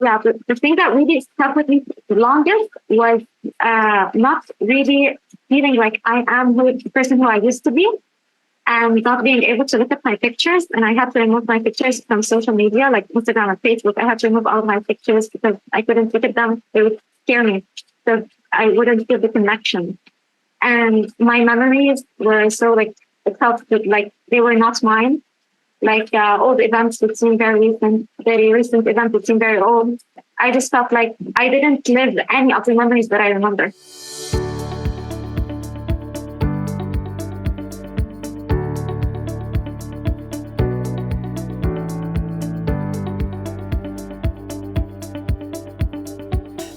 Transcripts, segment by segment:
Yeah, the thing that really stuck with me the longest was not really feeling like I am the person who I used to be, and not being able to look at my pictures. And I had to remove my pictures from social media, like Instagram and Facebook. I had to remove all of my pictures because I couldn't look at them. They would scare me. So I wouldn't feel the connection. And my memories were so like, it felt like they were not mine. Like old events would seem very recent events would seem very old. I just felt like I didn't live any of the memories that I remember.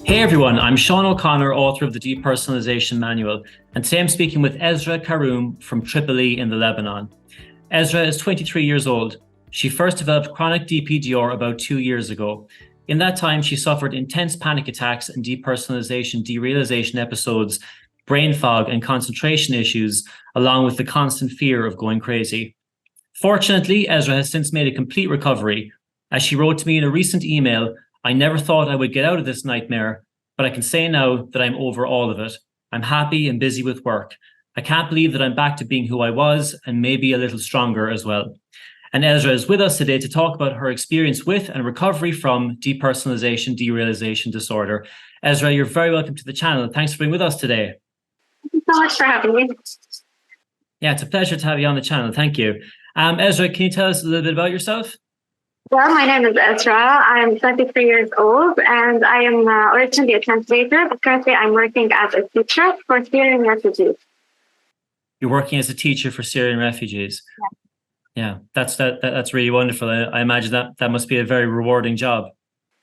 Hey everyone, I'm Sean O'Connor, author of the Depersonalization Manual, and today I'm speaking with Esraa Karroum from Tripoli in the Lebanon. Esraa is 23 years old. She first developed chronic DPDR about 2 years ago. In that time, she suffered intense panic attacks and depersonalization, derealization episodes, brain fog and concentration issues, along with the constant fear of going crazy. Fortunately, Esraa has since made a complete recovery. As she wrote to me in a recent email, I never thought I would get out of this nightmare, but I can say now that I'm over all of it. I'm happy and busy with work. I can't believe that I'm back to being who I was and maybe a little stronger as well. And Esraa is with us today to talk about her experience with and recovery from depersonalization, derealization disorder. Esraa, you're very welcome to the channel. Thanks for being with us today. Thank you so much for having me. Yeah, it's a pleasure to have you on the channel. Thank you. Esraa, can you tell us a little bit about yourself? Well, my name is Esraa. I'm 23 years old, and I am originally a translator, but currently I'm working as a teacher for Syrian refugees. You're working as a teacher for Syrian refugees? Yeah, that's really wonderful. I imagine that must be a very rewarding job.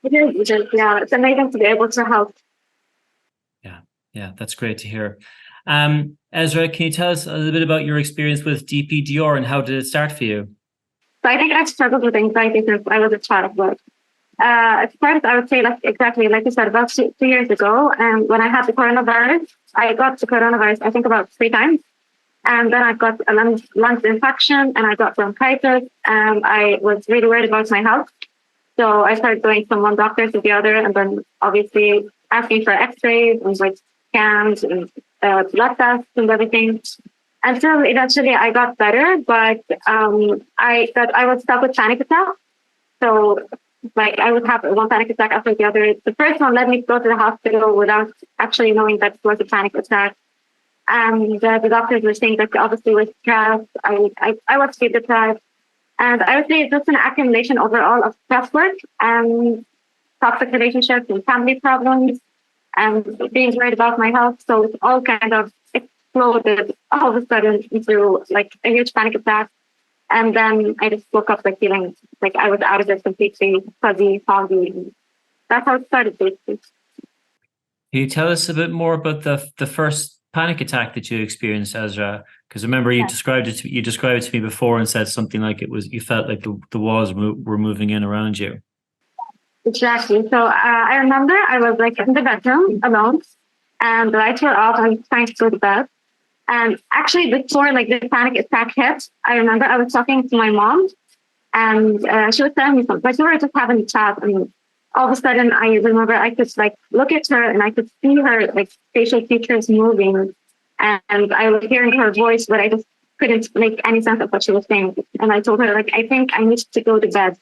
It is, yeah. It's amazing to be able to help. Yeah, that's great to hear. Esraa, can you tell us a little bit about your experience with DPDR and how did it start for you? So I think I've struggled with anxiety since I was a child. But it started, I would say, exactly like you said, about 2 years ago. And when I had the coronavirus, I got the coronavirus, I think about 3 times. And then I got a lungs infection and I got bronchitis. And I was really worried about my health. So I started going from one doctor to the other, and then obviously asking for x-rays and like scans and blood tests and everything. Until eventually I got better, but I was stuck with panic attacks. So like I would have one panic attack after the other. The first one led me to go to the hospital without actually knowing that it was a panic attack. And the doctors were saying that obviously with stress, I was sleep deprived. And I would say it's just an accumulation overall of stress work and toxic relationships and family problems and being worried about my health. So it's all kind of exploded all of a sudden into like a huge panic attack. And then I just woke up like feeling like I was out of it completely, fuzzy, foggy. That's how it started basically. Can you tell us a bit more about the first panic attack that you experienced, Esraa? Because remember you described it to me before and said something like it was you felt like the walls were moving in around you. Exactly. So I remember I was like in the bedroom alone and the lights were off. I was trying to go to bed. And actually, before like the panic attack hit, I remember I was talking to my mom, and she was telling me something. Like we were just having a chat, and all of a sudden, I remember I could like look at her, and I could see her like facial features moving, and I was hearing her voice, but I just couldn't make any sense of what she was saying. And I told her like, I think I need to go to bed.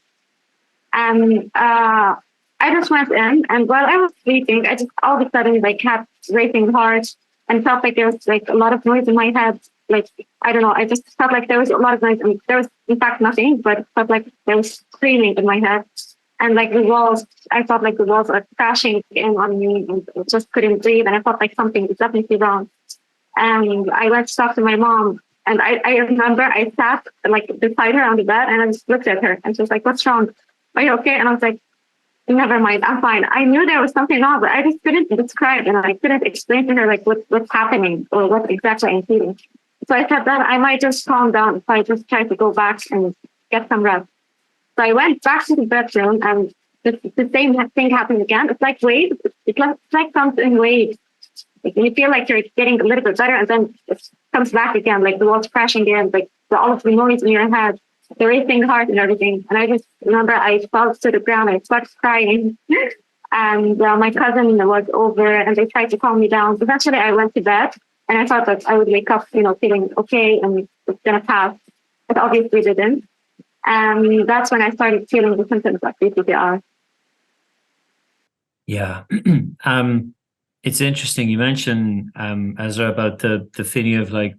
And I just went in, and while I was sleeping, I just all of a sudden like kept racing hard. And felt like there was like a lot of noise in my head. Like, I don't know, I just felt like there was a lot of noise. And there was in fact nothing, but it felt like there was screaming in my head. And like the walls, I felt like the walls are crashing in on me and I just couldn't breathe. And I felt like something is definitely wrong. And I went to talk to my mom. And I remember I sat like beside her on the bed and I just looked at her and she was like, "What's wrong? Are you okay?" And I was like, "Never mind, I'm fine." I knew there was something wrong, but I just couldn't describe and I couldn't explain to her like what's happening or what exactly I'm feeling. So I said that I might just calm down if I just try to go back and get some rest. So I went back to the bedroom and the same thing happened again. It's like waves. It's like comes in waves. Like you feel like you're getting a little bit better and then it comes back again, like the walls crashing in, like all of the noise in your head. the racing heart and everything. And I just remember I fell to the ground. I started crying. And my cousin was over and they tried to calm me down. Eventually, I went to bed and I thought that I would wake up, feeling okay and it's going to pass. But obviously didn't. And that's when I started feeling the symptoms of DPDR. Yeah. It's interesting. You mentioned, Esraa, about the feeling of like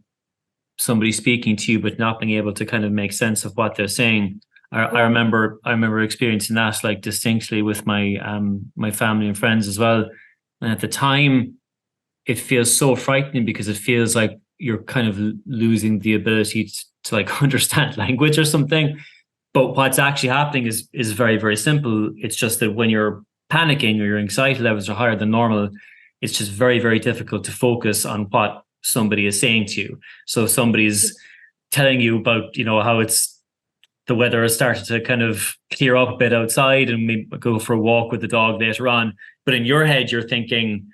somebody speaking to you, but not being able to kind of make sense of what they're saying. I remember experiencing that like distinctly with my my family and friends as well. And at the time, it feels so frightening because it feels like you're kind of losing the ability to like understand language or something. But what's actually happening is very, very simple. It's just that when you're panicking or your anxiety levels are higher than normal, it's just very, very difficult to focus on what somebody is saying to you. So if somebody's telling you about, how the weather has started to kind of clear up a bit outside and maybe go for a walk with the dog later on. But in your head, you're thinking,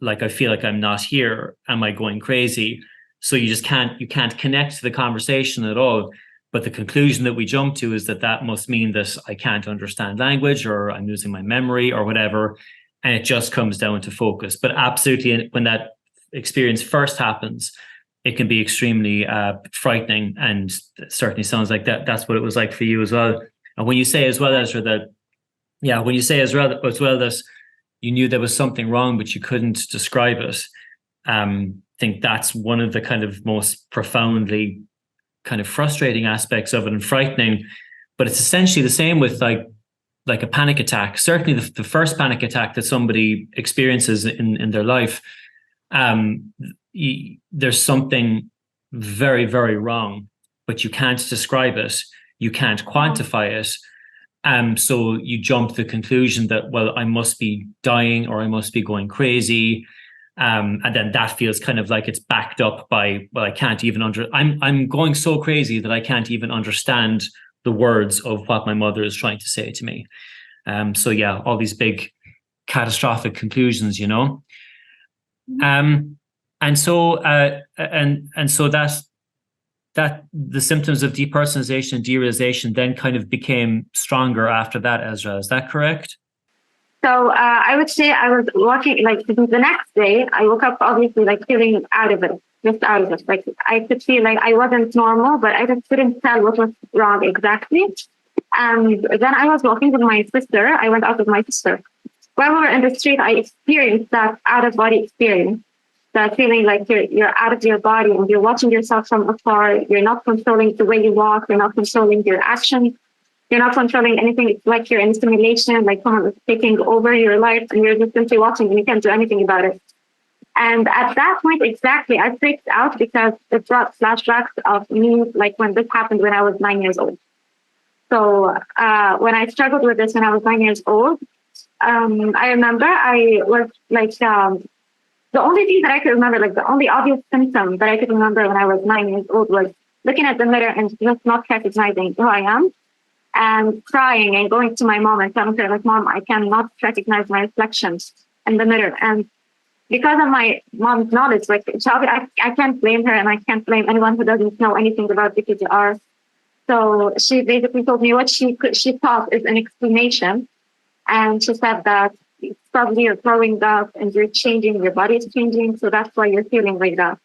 like, I feel like I'm not here. Am I going crazy? So you can't connect to the conversation at all. But the conclusion that we jump to is that must mean that I can't understand language or I'm losing my memory or whatever. And it just comes down to focus. But absolutely, when that experience first happens, it can be extremely frightening, and it certainly sounds like that's what it was like for you as well. And when you say as well, Esraa, that you knew there was something wrong, but you couldn't describe it. I think that's one of the kind of most profoundly kind of frustrating aspects of it and frightening. But it's essentially the same with like a panic attack. Certainly the first panic attack that somebody experiences in their life, there's something very, very wrong, but you can't describe it. You can't quantify it. So you jump to the conclusion that, well, I must be dying or I must be going crazy. And then that feels kind of like it's backed up by, well, I can't even I'm going so crazy that I can't even understand the words of what my mother is trying to say to me. So yeah, all these big catastrophic conclusions, and so that the symptoms of depersonalization and derealization then kind of became stronger after that, Esraa. Is that correct? So I would say I was walking, like the next day, I woke up obviously like feeling out of it, just out of it. Like I could feel like I wasn't normal, but I just couldn't tell what was wrong exactly. And then I was walking with my sister. I went out with my sister. While we were in the street, I experienced that out-of-body experience. That feeling like you're out of your body and you're watching yourself from afar. You're not controlling the way you walk. You're not controlling your actions. You're not controlling anything. It's like you're in simulation, like someone is taking over your life and you're just simply watching and you can't do anything about it. And at that point, exactly, I freaked out because it brought flashbacks of me, like when this happened when I was 9 years old. So when I struggled with this when I was 9 years old, I remember I was like, the only thing that I could remember, like the only obvious symptom that I could remember when I was 9 years old was looking at the mirror and just not recognizing who I am and crying and going to my mom and telling her, like, Mom, I cannot recognize my reflections in the mirror. And because of my mom's knowledge, like, I can't blame her and I can't blame anyone who doesn't know anything about DPDR. So she basically told me what she thought is an explanation. And she said that it's probably you're growing up and you're changing, your body is changing, so that's why you're feeling like that.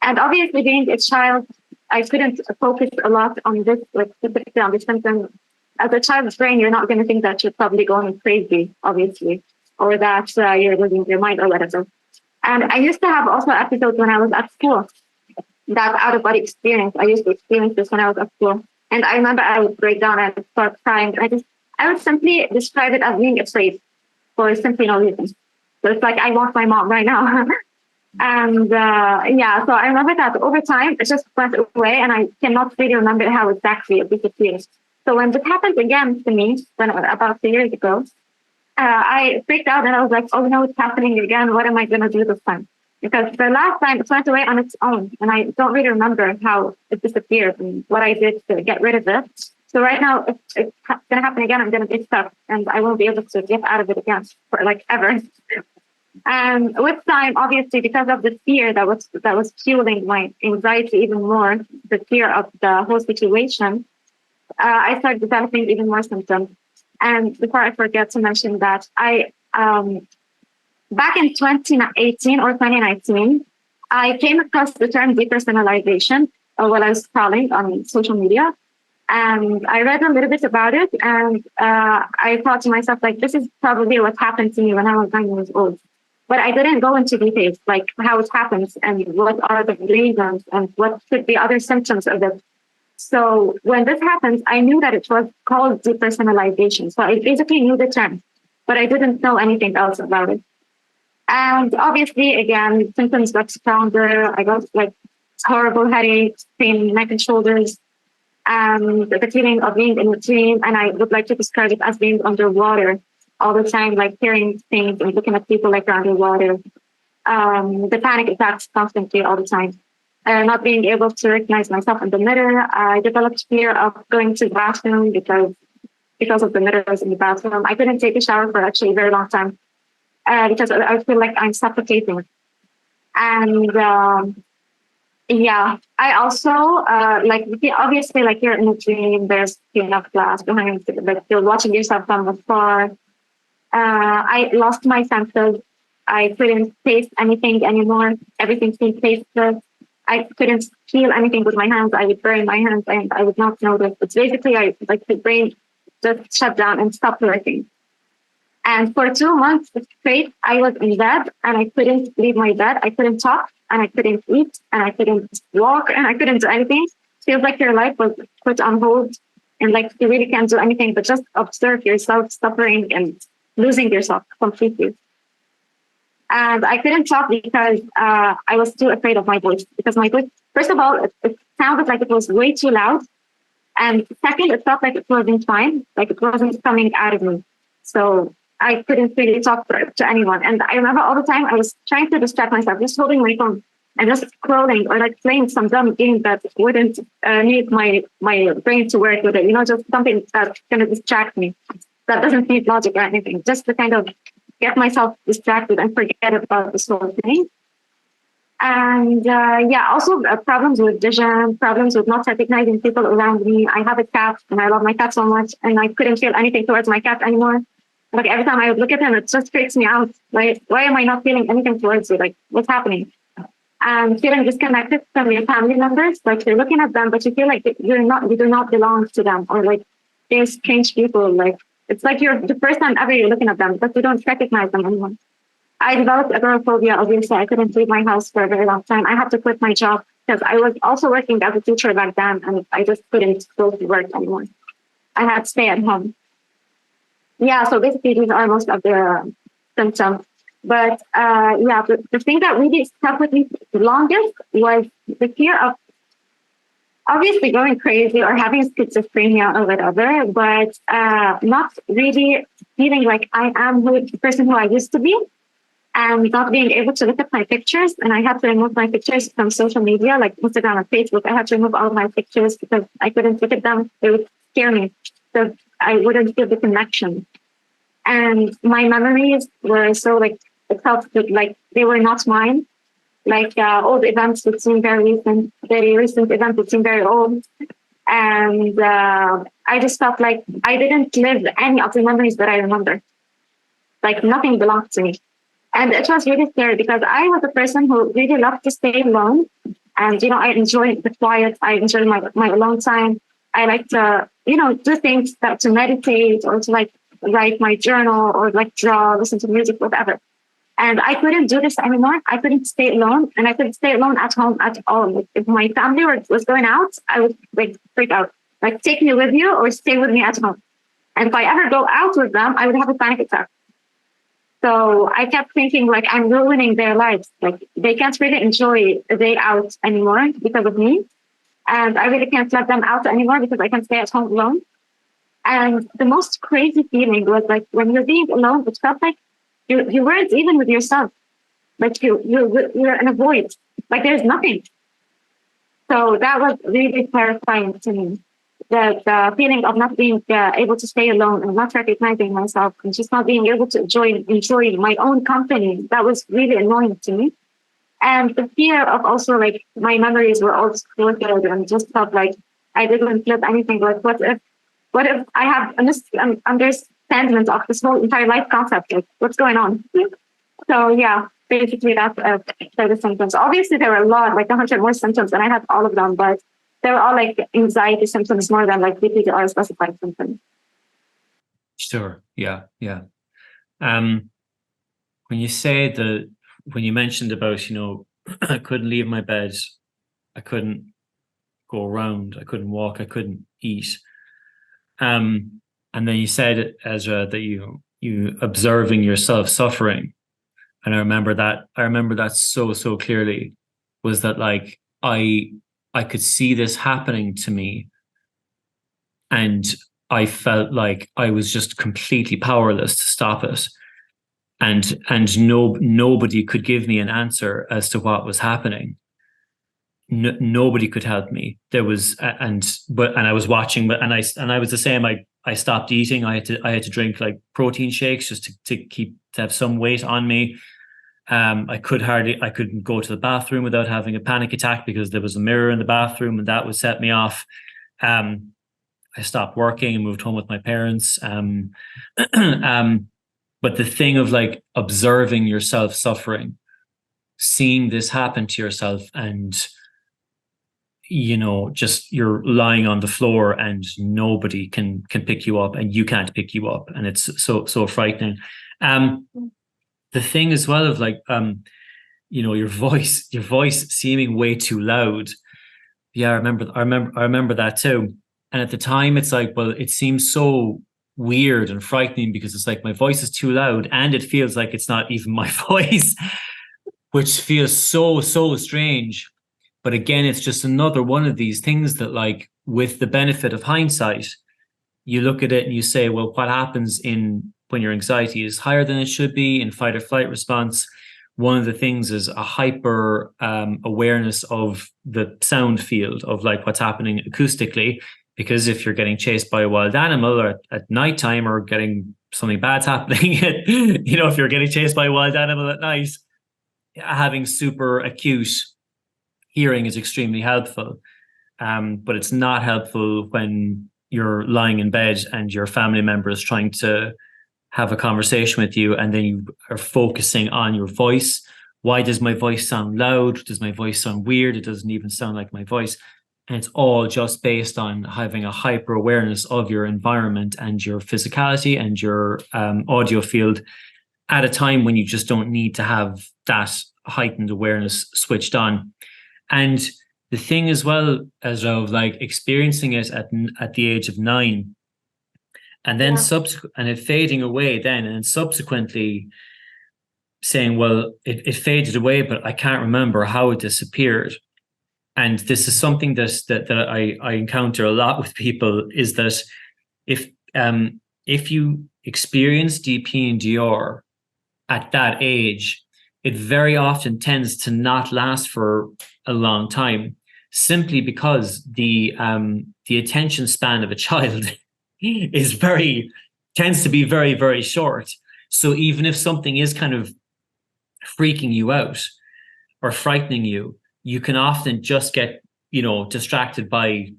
And obviously, being a child, I couldn't focus a lot on this, like specifically on the symptom. As a child's brain, you're not going to think that you're probably going crazy, obviously, or that you're losing your mind or whatever. And I used to have also episodes when I was at school, that out-of-body experience. I used to experience this when I was at school. And I remember I would break down and start crying. I would simply describe it as being afraid for simply no reason. So it's like, I want my mom right now. And so I remember that over time, it just went away and I cannot really remember how exactly it disappeared. So when this happened again to me, about 2 years ago, I freaked out and I was like, oh no, it's happening again. What am I going to do this time? Because the last time it went away on its own and I don't really remember how it disappeared and what I did to get rid of it. So right now, if it's going to happen again, I'm going to be stuck and I won't be able to get out of it again for like ever. And with time, obviously, because of the fear that was fueling my anxiety even more, the fear of the whole situation, I started developing even more symptoms. And before I forget to mention that, back in 2018 or 2019, I came across the term depersonalization while I was scrolling on social media. And I read a little bit about it, and I thought to myself, like, this is probably what happened to me when I was 9 years old. But I didn't go into details, like how it happens and what are the reasons and what could be other symptoms of it. So when this happens, I knew that it was called depersonalization. So I basically knew the term, but I didn't know anything else about it. And obviously, again, symptoms got stronger. I got like horrible headaches, pain, neck and shoulders, and the feeling of being in a dream. And I would like to describe it as being underwater all the time, like hearing things and looking at people like they're underwater. The panic attacks constantly all the time. Not being able to recognize myself in the mirror. I developed fear of going to the bathroom because of the mirrors in the bathroom. I couldn't take a shower for actually a very long time because I feel like I'm suffocating. And yeah, I also like obviously like you're in a dream. There's enough glass behind you, like you're watching yourself from afar. I lost my senses. I couldn't taste anything anymore. Everything seemed tasteless. I couldn't feel anything with my hands. I would burn my hands and I would not notice. It's basically like the brain just shut down and stopped working. And for 2 months straight, I was in bed and I couldn't leave my bed. I couldn't talk and I couldn't eat and I couldn't walk and I couldn't do anything. Feels like your life was put on hold and like you really can't do anything but just observe yourself suffering and losing yourself completely. And I couldn't talk because I was too afraid of my voice. Because my voice, first of all, it sounded like it was way too loud. And second, it felt like it wasn't fine, like it wasn't coming out of me. So I couldn't really talk to anyone. And I remember all the time I was trying to distract myself, just holding my phone and just scrolling or like playing some dumb game that wouldn't need my brain to work with it. You know, just something that's going to distract me. That doesn't need logic or anything, just to kind of get myself distracted and forget about this whole thing. And yeah, also problems with vision, problems with not recognizing people around me. I have a cat and I love my cat so much and I couldn't feel anything towards my cat anymore. Like every time I would look at him, it just freaks me out. Like, why am I not feeling anything towards you? Like, what's happening? And feeling disconnected from your family members, like you're looking at them, but you feel like you do not belong to them, or like they're strange people. Like it's like you're the first time ever you're looking at them, but you don't recognize them anymore. I developed agoraphobia. Obviously, I couldn't leave my house for a very long time. I had to quit my job because I was also working as a teacher back then, and I just couldn't go to work anymore. I had to stay at home. Yeah, so basically these are most of the symptoms. But yeah, the thing that really stuck with me the longest was the fear of obviously going crazy or having schizophrenia or whatever, but not really feeling like I am the person who I used to be and not being able to look at my pictures. And I had to remove my pictures from social media, like Instagram and Facebook. I had to remove all of my pictures because I couldn't look at them. They would scare me. So I wouldn't feel the connection. And my memories were so like, it felt like they were not mine. Like old events would seem very recent events would seem very old. And I just felt like I didn't live any of the memories that I remember. Like nothing belonged to me. And it was really scary because I was a person who really loved to stay alone. And, you know, I enjoy the quiet. I enjoy my alone time. I like to, you know, do things that to meditate or to like write my journal or like draw, listen to music, whatever. And I couldn't do this anymore. I couldn't stay alone, and I couldn't stay alone at home at all. Like, if my family was going out, I would like freak out. Like, take me with you or stay with me at home. And if I ever go out with them, I would have a panic attack. So I kept thinking like I'm ruining their lives. Like they can't really enjoy a day out anymore because of me. And I really can't let them out anymore because I can stay at home alone. And the most crazy feeling was like when you're being alone, it felt like you weren't even with yourself. Like you're in a void. Like there's nothing. So that was really terrifying to me. The feeling of not being able to stay alone and not recognizing myself and just not being able to enjoy my own company. That was really annoying to me. And the fear of also like my memories were all distorted and just felt like I didn't flip anything. Like, what if I have an understanding of this whole entire life concept? Like, what's going on? So yeah, basically that's the symptoms. Obviously, there were a lot, like 100 more symptoms, and I had all of them, but they were all like anxiety symptoms more than like DPDR specified symptoms. Sure. Yeah. Yeah. When you mentioned about, I couldn't leave my bed, I couldn't go around, I couldn't walk, I couldn't eat. And then you said, Esraa, that you observing yourself suffering. And I remember that so clearly, was that like I could see this happening to me, and I felt like I was just completely powerless to stop it. And nobody could give me an answer as to what was happening. Nobody could help me. There was and I was watching, but I was the same. I stopped eating. I had to drink like protein shakes just to have some weight on me. I couldn't go to the bathroom without having a panic attack because there was a mirror in the bathroom, and that would set me off. I stopped working and moved home with my parents. But the thing of like observing yourself suffering, seeing this happen to yourself, and just you're lying on the floor and nobody can pick you up, and you can't pick you up, and it's so frightening. The thing as well of like your voice seeming way too loud. Yeah, I remember that too. And at the time, it's like, well, it seems so weird and frightening because it's like my voice is too loud, and it feels like it's not even my voice, which feels so strange. But again, it's just another one of these things that, like, with the benefit of hindsight, you look at it and you say, well, what happens when your anxiety is higher than it should be in fight or flight response? One of the things is a hyper awareness of the sound field of like what's happening acoustically. Because if you're getting chased by a wild animal or at nighttime, or getting something bad's happening, if you're getting chased by a wild animal at night, having super acute hearing is extremely helpful. But it's not helpful when you're lying in bed and your family member is trying to have a conversation with you, and then you are focusing on your voice. Why does my voice sound loud? Does my voice sound weird? It doesn't even sound like my voice. And it's all just based on having a hyper awareness of your environment and your physicality and your audio field at a time when you just don't need to have that heightened awareness switched on. And the thing as well, as of like experiencing it at the age of 9, and then and it fading away then, and subsequently saying, well, it faded away, but I can't remember how it disappeared. And this is something that I encounter a lot with people, is that if you experience DPDR at that age, it very often tends to not last for a long time, simply because the attention span of a child tends to be very, very short. So even if something is kind of freaking you out or frightening you, you can often just get, distracted by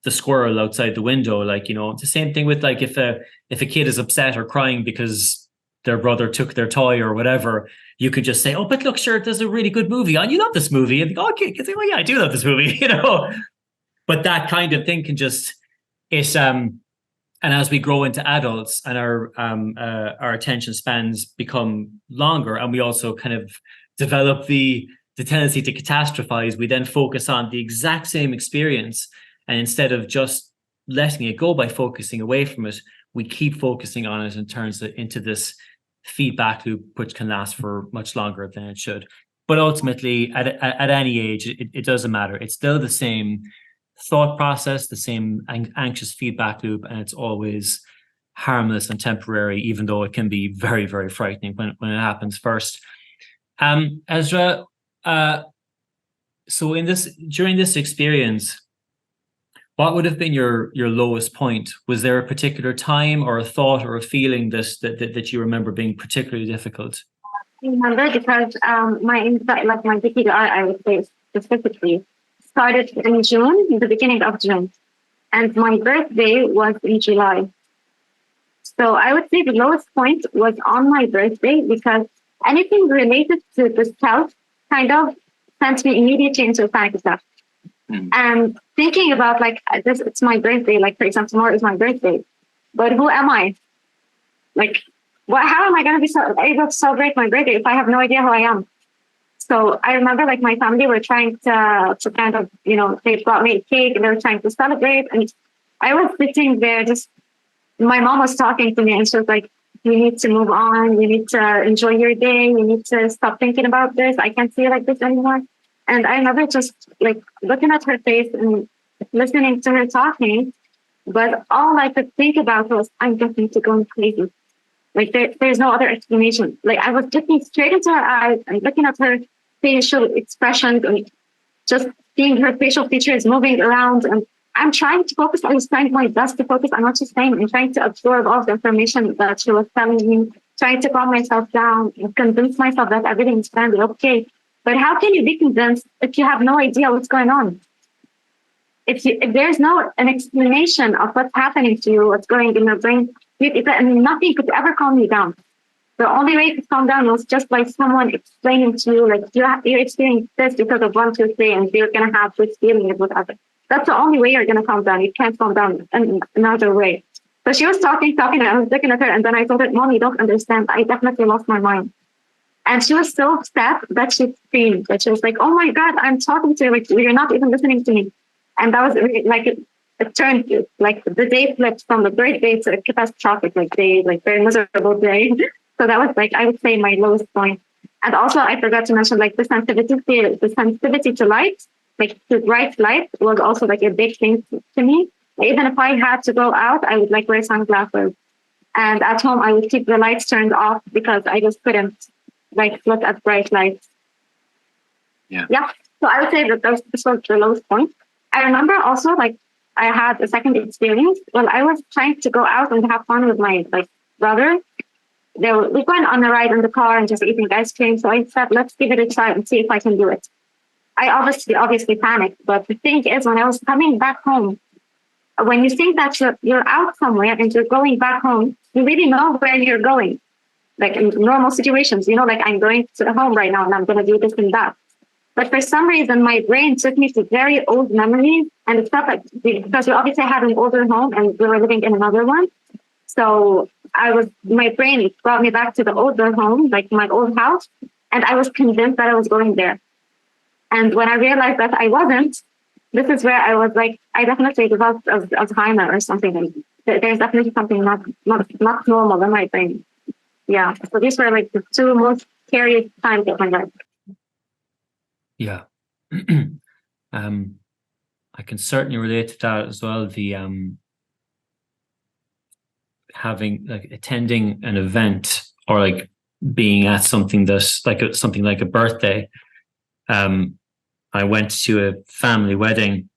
the squirrel outside the window. Like, it's the same thing with like if a kid is upset or crying because their brother took their toy or whatever, you could just say, oh, but look, sure, there's a really good movie on. You love this movie. And go, okay, you say, oh yeah, I do love this movie, But that kind of thing can just, and as we grow into adults and our attention spans become longer, and we also kind of develop the tendency to catastrophize, we then focus on the exact same experience. And instead of just letting it go by focusing away from it, we keep focusing on it and turns it into this feedback loop, which can last for much longer than it should. But ultimately, at any age, it doesn't matter. It's still the same thought process, the same anxious feedback loop, and it's always harmless and temporary, even though it can be very, very frightening when it happens first. Esraa, so during this experience, what would have been your lowest point? Was there a particular time or a thought or a feeling that you remember being particularly difficult? I remember because my DPDR, I would say specifically, started in June, in the beginning of June. and my birthday was in July. So I would say the lowest point was on my birthday because anything related to the self kind of sent me immediately into a panic attack. And thinking about like this, it's my birthday. Like for example, tomorrow is my birthday, but who am I? Like, how am I going to be able to celebrate my birthday if I have no idea who I am? So I remember like my family were trying to kind of, they brought me a cake and they were trying to celebrate. And I was sitting there just, my mom was talking to me and she was like, you need to move on. You need to enjoy your day. You need to stop thinking about this. I can't see you like this anymore. And I remember just like looking at her face and listening to her talking. But all I could think about was, I'm just need to go crazy. Like there's no other explanation. Like I was looking straight into her eyes and looking at her facial expressions and just seeing her facial features moving around. And I'm trying to focus. I was trying my best to focus on what she's saying and trying to absorb all the information that she was telling me, trying to calm myself down and convince myself that everything's going to be okay. But how can you be convinced if you have no idea what's going on? If there's an explanation of what's happening to you, what's going in your brain, nothing could ever calm you down. The only way to calm down was just by someone explaining to you, like, you're experiencing this because of 1, 2, 3, and you're going to have this feeling with other. That's the only way you're going to calm down. You can't calm down in another way. So she was talking, and I was looking at her, and then I told her, Mom, you don't understand. I definitely lost my mind. And she was so upset that she screamed, that she was like, oh my God, I'm talking to you, like, you're not even listening to me. And that was really, like, it turned, like, the day flipped from the birthday to a catastrophic, very miserable day. So that was, like, I would say my lowest point. And also, I forgot to mention, like, the sensitivity to light, like, to bright light was also, like, a big thing to me. Even if I had to go out, I would, like, wear sunglasses. And at home, I would keep the lights turned off because I just couldn't, like, look at bright lights. Yeah. So I would say that this was the lowest point. I remember also, like, I had a second experience when I was trying to go out and have fun with my, like, brother. We went on a ride in the car and just eating ice cream. So I said, let's give it a try and see if I can do it. I obviously panicked. But the thing is, when I was coming back home, when you think that you're out somewhere and you're going back home, you really know where you're going. Like in normal situations, like I'm going to home right now and I'm going to do this and that. But for some reason, my brain took me to very old memories. And it's not like, because we obviously had an older home and we were living in another one. So my brain brought me back to the older home, like my old house. And I was convinced that I was going there. And when I realized that I wasn't, this is where I was like, I definitely developed Alzheimer or something. There's definitely something not normal in my brain. Yeah. So these were like the two most scary times of my life. Yeah. I can certainly relate to that as well. The having, like, attending an event or like being at something that's like something like a birthday. I went to a family wedding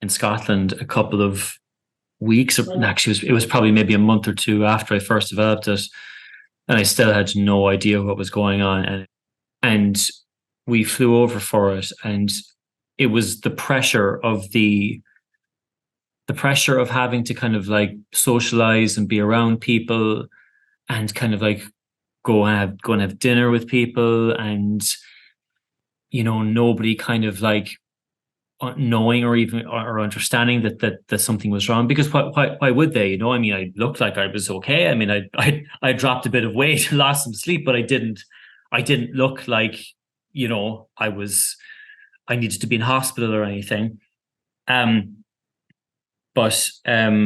in Scotland a couple of weeks, actually it was probably maybe a month or two after I first developed it, and I still had no idea what was going on. And we flew over for it, and it was the pressure of having to kind of like socialize and be around people and kind of like go and have dinner with people, and nobody kind of like knowing or understanding that something was wrong, because why would they? I mean, I looked like I was okay. I mean, I dropped a bit of weight, lost some sleep, but I didn't look like I needed to be in hospital or anything. But I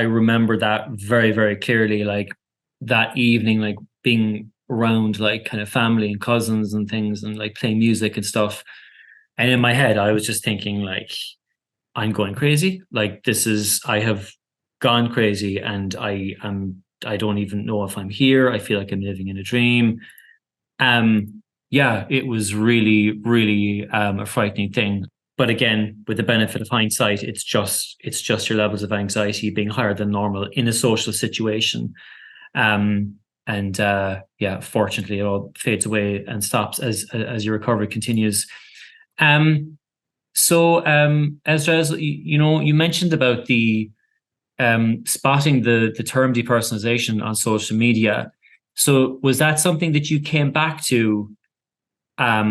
remember that very, very clearly, like that evening, like being around like kind of family and cousins and things and like playing music and stuff. And in my head, I was just thinking like, I'm going crazy. Like I have gone crazy, and I don't even know if I'm here. I feel like I'm living in a dream. Yeah, it was really, really a frightening thing. But again, with the benefit of hindsight, it's just your levels of anxiety being higher than normal in a social situation. Fortunately, it all fades away and stops as your recovery continues. So, Esraa, you mentioned about the spotting the term depersonalization on social media. So, was that something that you came back to, at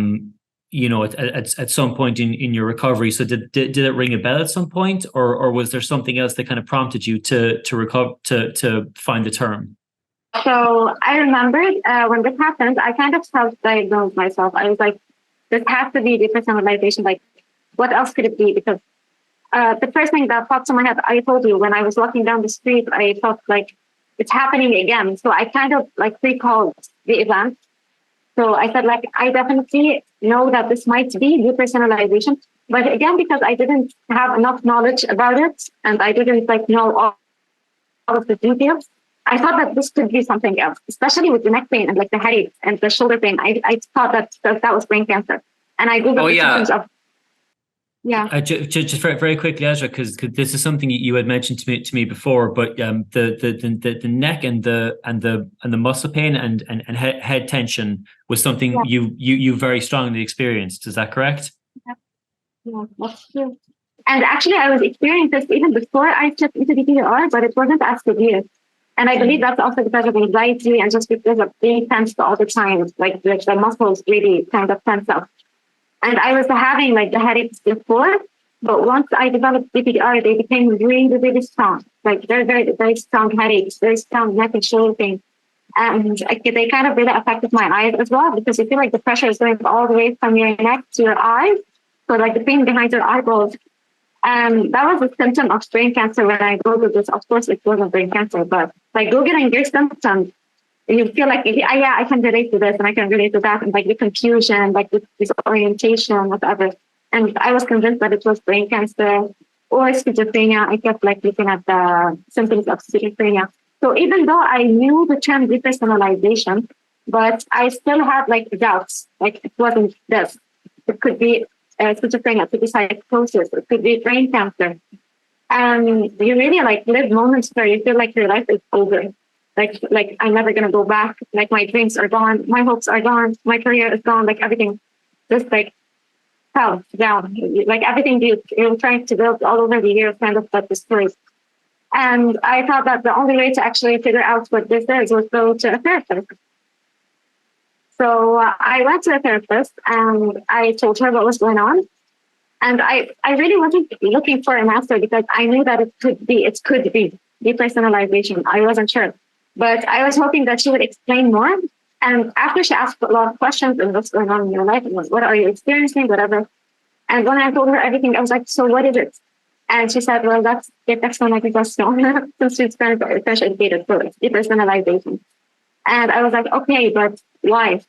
some point in your recovery? So, did it ring a bell at some point, or was there something else that kind of prompted you to recover to find the term? So I remembered when this happened, I kind of self-diagnosed myself. I was like, this has to be depersonalization. Like, what else could it be? Because the first thing that popped in my head, I told you, when I was walking down the street, I felt like it's happening again. So I kind of like recalled the event. So I said, like, I definitely know that this might be depersonalization. But again, because I didn't have enough knowledge about it and I didn't like know all of the details, I thought that this could be something else, especially with the neck pain and like the headache and the shoulder pain. I thought that was brain cancer. And I Googled the symptoms of. Yeah. Just very, very quickly, Esraa, because this is something you had mentioned to me before, but the neck and the muscle pain and head tension was something you very strongly experienced. Is that correct? Yeah, that's true. And actually, I was experiencing this even before I checked into DPDR, but it wasn't as severe. And I believe that's also because of anxiety and just because of being tensed all the time, like the muscles really kind of tense up. And I was having like the headaches before, but once I developed DPDR, they became really, really strong. Like very, very, very strong headaches, very strong neck and shoulder pain. And they kind of really affected my eyes as well, because you feel like the pressure is going all the way from your neck to your eyes. So like the pain behind your eyeballs. And that was a symptom of brain cancer when I Googled this. Of course, it wasn't brain cancer, but like Googling your symptoms, you feel like, yeah, I can relate to this and I can relate to that. And like the confusion, like the disorientation, whatever. And I was convinced that it was brain cancer or schizophrenia. I kept like looking at the symptoms of schizophrenia. So even though I knew the term depersonalization, but I still had like doubts, like it wasn't this. It could be schizophrenia, it could be psychosis, it could be brain cancer. And you really like live moments where you feel like your life is over. Like I'm never gonna go back. Like my dreams are gone, my hopes are gone, my career is gone. Like everything just like fell down. Like everything you're trying to build all over the years kind of got destroyed. And I thought that the only way to actually figure out what this is was go to a therapist. So I went to a therapist and I told her what was going on. And I really wasn't looking for an answer because I knew that it could be depersonalization. I wasn't sure. But I was hoping that she would explain more. And after she asked a lot of questions and what's going on in your life, and what are you experiencing, whatever. And when I told her everything, I was like, so what is it? And she said, well, that's depersonalization. Since she's kind of fresh educated, so it's depersonalization. And I was like, okay, but why?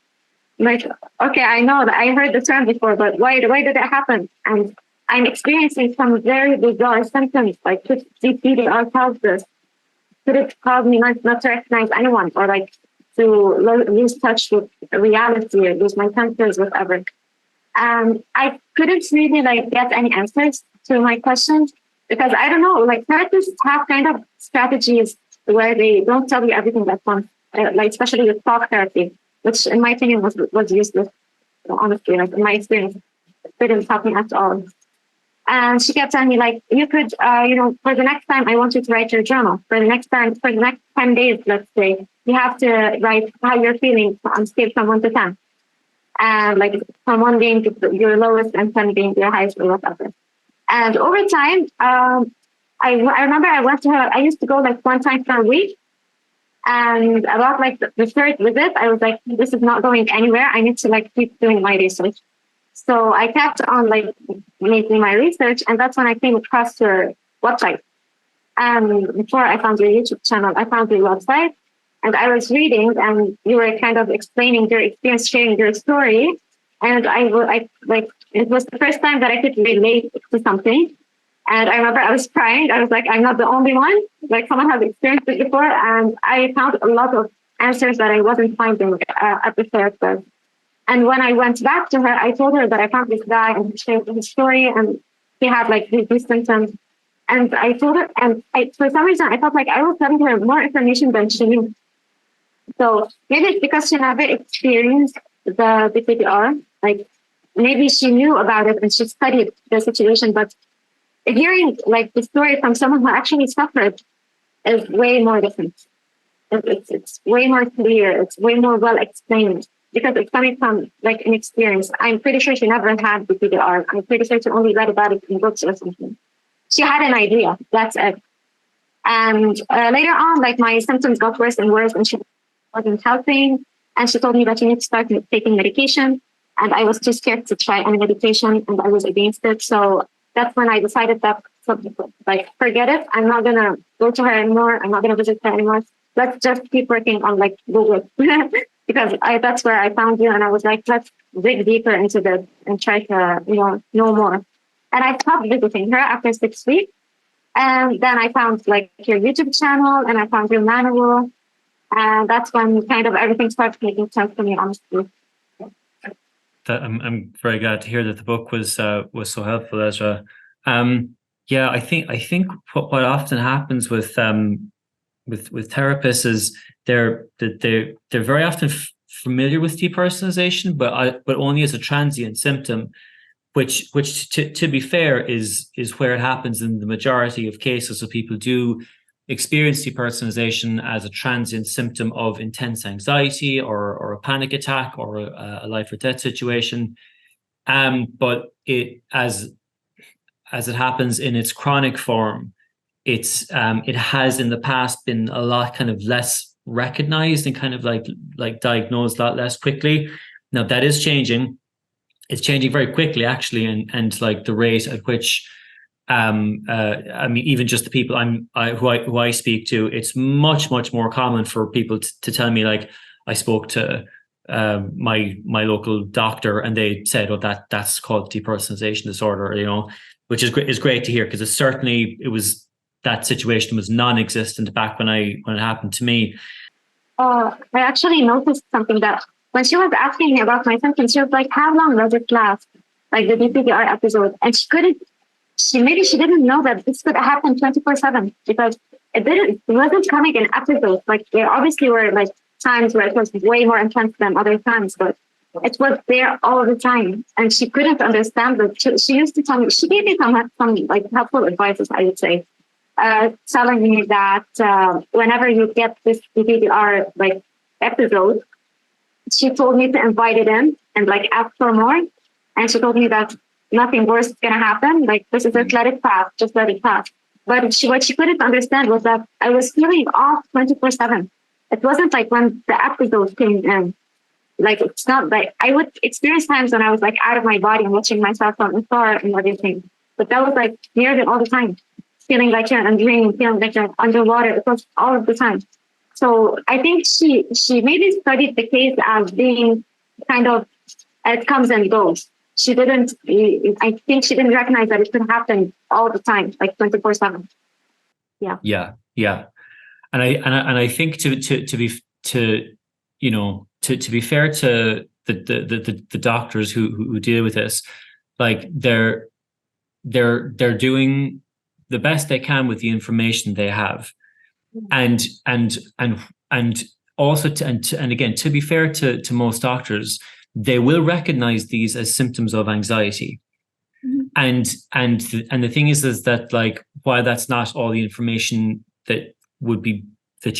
Like, okay, I know that I heard the term before, but why did it happen? And I'm experiencing some very bizarre symptoms, like DPDR cause this. Could it cause me not to recognize anyone or like to lose touch with reality or lose my senses, whatever? And I couldn't really like get any answers to my questions because I don't know, like therapists have kind of strategies where they don't tell you everything at once, like especially with talk therapy, which in my opinion was useless, honestly, like in my experience, it didn't help me at all. And she kept telling me, like, you could, for the next time, I want you to write your journal. For the next 10 days, let's say, you have to write how you're feeling on a scale from 1 to 10. And like from 1 being your lowest and 10 being your highest or whatever. And over time, I remember I went to her, I used to go like 1 time per week. And about like the third visit, I was like, this is not going anywhere. I need to like keep doing my research. So I kept on like making my research, and that's when I came across your website. And before I found your YouTube channel, I found your website, and I was reading, and you were kind of explaining your experience, sharing your story, and I like it was the first time that I could relate to something. And I remember I was crying. I was like, I'm not the only one. Like someone has experienced it before, and I found a lot of answers that I wasn't finding at the therapist. And when I went back to her, I told her that I found this guy and he shared his story and he had like these symptoms. And I told her, and for some reason, I felt like I was telling her more information than she knew. So maybe it's because she never experienced the DPDR. Like maybe she knew about it and she studied the situation, but hearing like the story from someone who actually suffered is way more different. It's way more clear. It's way more well explained because it's coming from like an experience. I'm pretty sure she never had DPDR. I'm pretty sure she only read about it in books or something. She had an idea. That's it. And later on, like my symptoms got worse and worse, and she wasn't helping. And she told me that you need to start taking medication. And I was too scared to try any medication, and I was against it. So that's when I decided that, like, forget it. I'm not gonna go to her anymore. I'm not gonna visit her anymore. Let's just keep working on like Google because that's where I found you, and I was like, let's dig deeper into this and try to know more. And I stopped visiting her after 6 weeks, and then I found like your YouTube channel, and I found your manual, and that's when kind of everything started making sense to me, honestly. I'm very glad to hear that the book was so helpful, Esraa. Yeah, I think what often happens with therapists is they're very often familiar with depersonalization, but only as a transient symptom, which to be fair is where it happens in the majority of cases. So people do experience depersonalization as a transient symptom of intense anxiety or a panic attack or a life or death situation. But it as it happens in its chronic form, it has in the past been a lot kind of less recognized and kind of like diagnosed a lot less quickly. Now that is changing. It's changing very quickly, actually, and like the rate at which I mean, even just the people who I speak to, it's much more common for people to tell me, like, I spoke to my local doctor and they said, "Oh, that's called depersonalization disorder," which is great to hear, because that situation was non-existent back when it happened to me. I actually noticed something, that when she was asking me about my symptoms, she was like, "How long does it last?" Like the DPDR episode, and she didn't know that this could happen 24/7, because it wasn't coming in episodes. Like there obviously were like times where it was way more intense than other times, but it was there all the time, and she couldn't understand it. She used to tell me, she gave me some like helpful advices, I would say, telling me that whenever you get this DPDR like episode, she told me to invite it in and like ask for more, and she told me that nothing worse is gonna happen. Like this is just let it pass, just let it pass. But what she couldn't understand was that I was feeling off 24/7. It wasn't like when the episode came in. Like it's not like I would experience times when I was like out of my body and watching myself from afar and everything. But that was like nearly all the time. Feeling like you're in a dream, feeling like you're underwater. It was all of the time. So I think she maybe studied the case as being kind of, it comes and goes. I think she didn't recognize that it could happen all the time, like 24/7. Yeah. Yeah. And I think to be fair to the doctors who deal with this, like they're doing the best they can with the information they have, and also and again, to be fair to most doctors, they will recognize these as symptoms of anxiety. Mm-hmm. And the thing is that, like, while that's not all the information that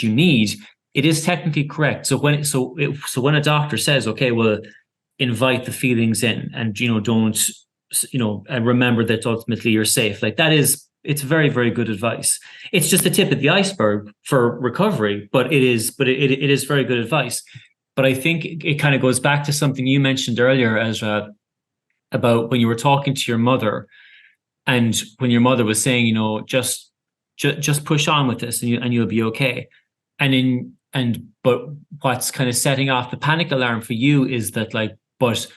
you need, it is technically correct. So when a doctor says, okay, well, invite the feelings in, and don't and remember that ultimately you're safe, like it's very, very good advice. It's just the tip of the iceberg for recovery, but it is very good advice. But I think it kind of goes back to something you mentioned earlier, Esraa, about when you were talking to your mother, and when your mother was saying, just push on with this, and you'll be okay. But what's kind of setting off the panic alarm for you is that, like, but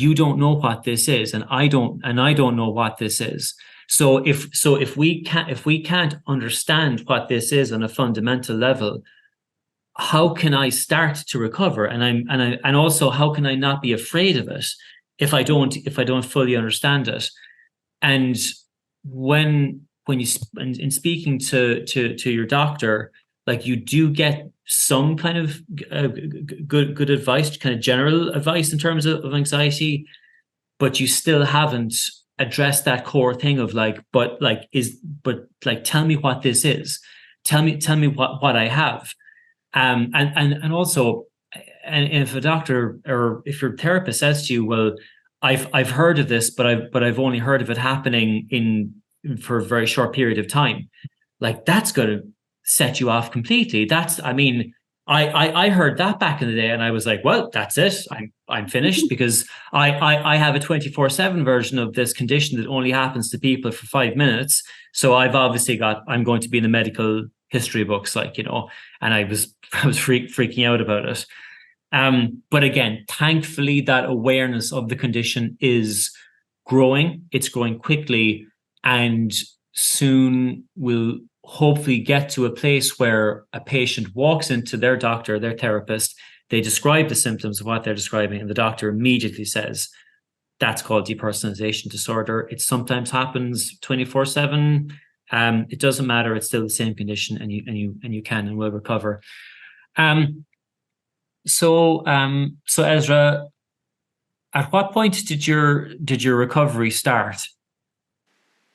you don't know what this is, and I don't know what this is. So if we can't understand what this is on a fundamental level, how can I start to recover? And also, how can I not be afraid of it if I don't fully understand it? And when you in speaking to your doctor, like, you do get some kind of good advice, kind of general advice in terms of anxiety. but you still haven't addressed that core thing of like, tell me what this is. Tell me what I have. And also, and if a doctor or if your therapist says to you, well, I've heard of this, but I've only heard of it happening for a very short period of time, like that's going to set you off completely. I heard that back in the day, and I was like, well, that's it. I'm finished, because I have a 24/7 version of this condition that only happens to people for 5 minutes. So I'm going to be in the medical history books, like, and I was freaking out about it. But again, thankfully, that awareness of the condition is growing. It's growing quickly, and soon we'll hopefully get to a place where a patient walks into their doctor, their therapist, they describe the symptoms of what they're describing, and the doctor immediately says, that's called depersonalization disorder. It sometimes happens 24/7. It doesn't matter. It's still the same condition, and you can and will recover. So Esraa, at what point did your recovery start?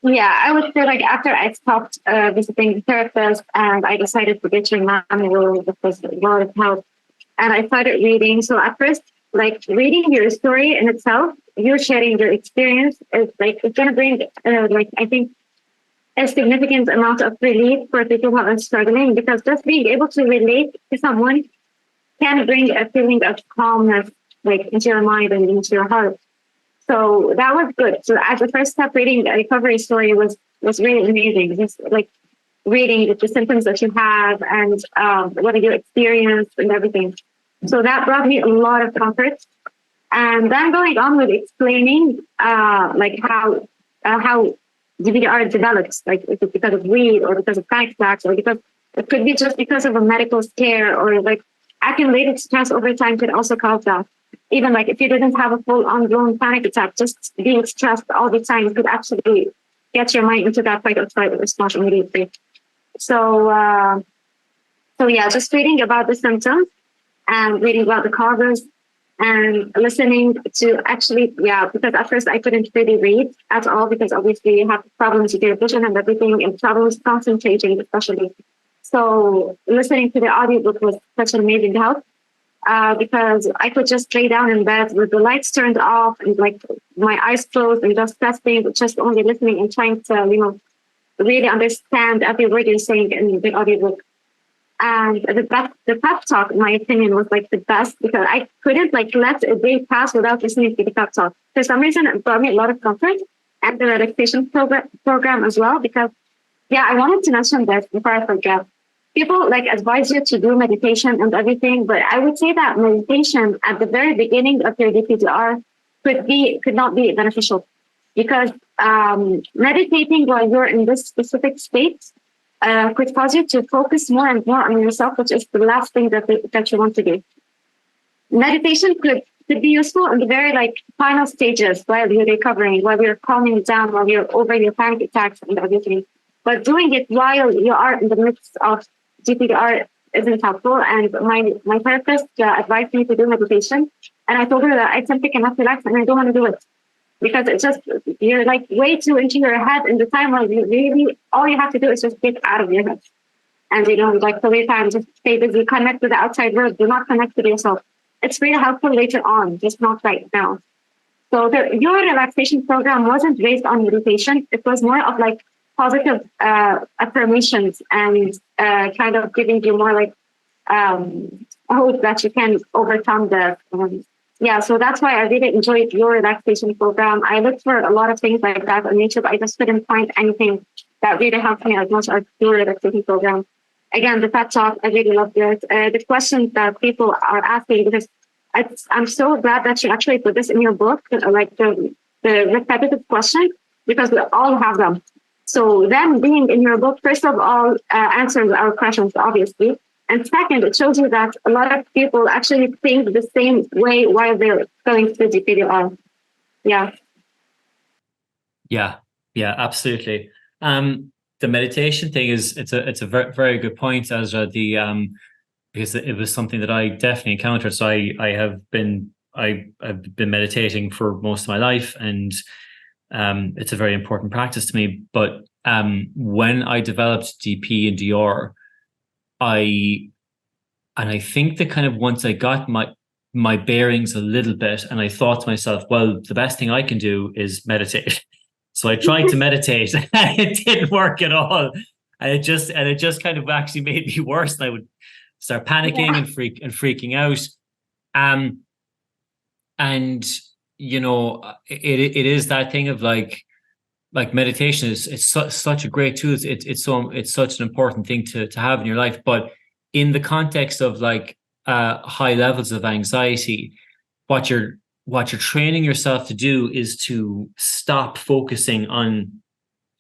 Yeah, I would say like after I stopped visiting the therapist and I decided to get your manual because a lot of help, and I started reading. So at first, like reading your story in itself, you're sharing your experience is like it's gonna bring I think a significant amount of relief for people who are struggling, because just being able to relate to someone can bring a feeling of calmness like into your mind and into your heart. So that was good. So as the first step, reading the recovery story was really amazing. Just like reading the symptoms that you have and what you experienced and everything. So that brought me a lot of comfort. And then going on with explaining like how DPDR develops, like is it because of weed or because of panic attacks, or because it could be just because of a medical scare, or like accumulated stress over time could also cause that. Even like if you didn't have a full on-blown panic attack, just being stressed all the time could actually get your mind into that fight or flight response immediately. So yeah, just reading about the symptoms and reading about the causes and listening to because at first I couldn't really read at all, because obviously you have problems with your vision and everything, and problems concentrating especially. So listening to the audiobook was such an amazing help. Because I could just lay down in bed with the lights turned off and like my eyes closed and just testing, just only listening and trying to, really understand every word you're saying in the audiobook. And the pep talk, in my opinion, was like the best, because I couldn't like let a day pass without listening to the pep talk. For some reason, it brought me a lot of comfort, and the relaxation program as well, because I wanted to mention this before I forget. People like advise you to do meditation and everything, but I would say that meditation at the very beginning of your DPDR could not be beneficial, because meditating while you're in this specific state could cause you to focus more and more on yourself, which is the last thing that you want to do. Meditation could be useful in the very like final stages while you're recovering, while you're calming down, while you're over your panic attacks and everything. But doing it while you are in the midst of DPDR isn't helpful. And my therapist advised me to do meditation, and I told her that I simply cannot relax and I don't want to do it, because it's just you're like way too into your head in the time where you really all you have to do is just get out of your head, and like the time just stay busy, connect to the outside world, do not connect with yourself. It's really helpful later on, just not right now. So your relaxation program wasn't based on meditation. It was more of like positive affirmations and kind of giving you more like hope that you can overcome the so that's why I really enjoyed your relaxation program. I looked for a lot of things like that on YouTube. I just couldn't find anything that really helped me as much as your relaxation program. Again, the pep talk, I really loved it. The questions that people are asking, because I'm so glad that you actually put this in your book, like the repetitive questions, because we all have them. So them being in your book, first of all, answers our questions, obviously. And second, it shows you that a lot of people actually think the same way while they're going through DPDR. Yeah. Yeah, absolutely. The meditation thing it's a very, very good point, Esraa, because it was something that I definitely encountered. So I have been I've been meditating for most of my life, and it's a very important practice to me. But when I developed DP and DR, I think that kind of once I got my bearings a little bit, and I thought to myself, well, the best thing I can do is meditate. So I tried to meditate, and it didn't work at all. And it just kind of actually made me worse. And I would start panicking and freaking out. And you know, it is that thing of like meditation is such a great tool. It's such an important thing to have in your life. But in the context of like high levels of anxiety, what you're training yourself to do is to stop focusing on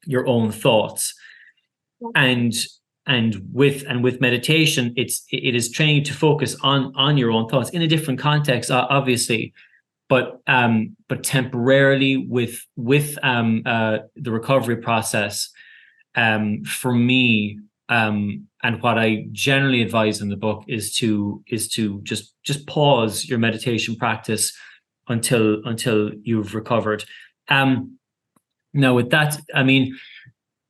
your own thoughts. And with meditation, it is training you to focus on your own thoughts in a different context, obviously, but temporarily with the recovery process. For me, and what I generally advise in the book is to just pause your meditation practice until you've recovered. Now with that, I mean,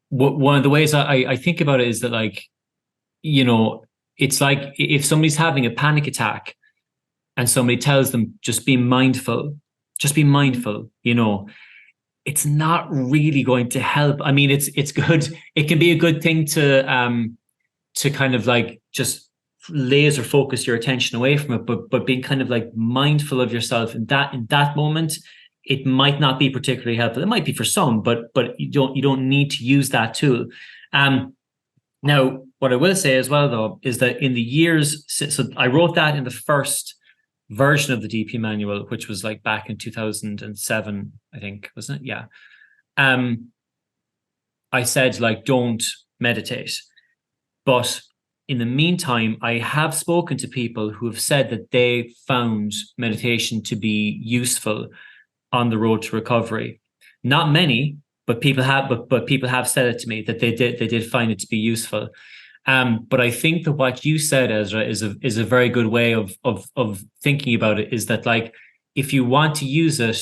one of the ways I think about it is that, like, you know, it's like if somebody's having a panic attack and somebody tells them, just be mindful, you know, it's not really going to help. I mean, it's good. It can be a good thing to kind of like just laser focus your attention away from it, but being kind of like mindful of yourself in that moment, it might not be particularly helpful. It might be for some, but you don't need to use that tool. Now, what I will say as well, though, is that in the years, so I wrote that in the first version of the DP manual, which was like back in 2007, I think, wasn't it? Yeah. I said, like, don't meditate. But in the meantime, I have spoken to people who have said that they found meditation to be useful on the road to recovery. Not many, but people have said it to me that they did find it to be useful. But I think that what you said, Esraa, is a very good way of thinking about it. Is that, like, if you want to use it,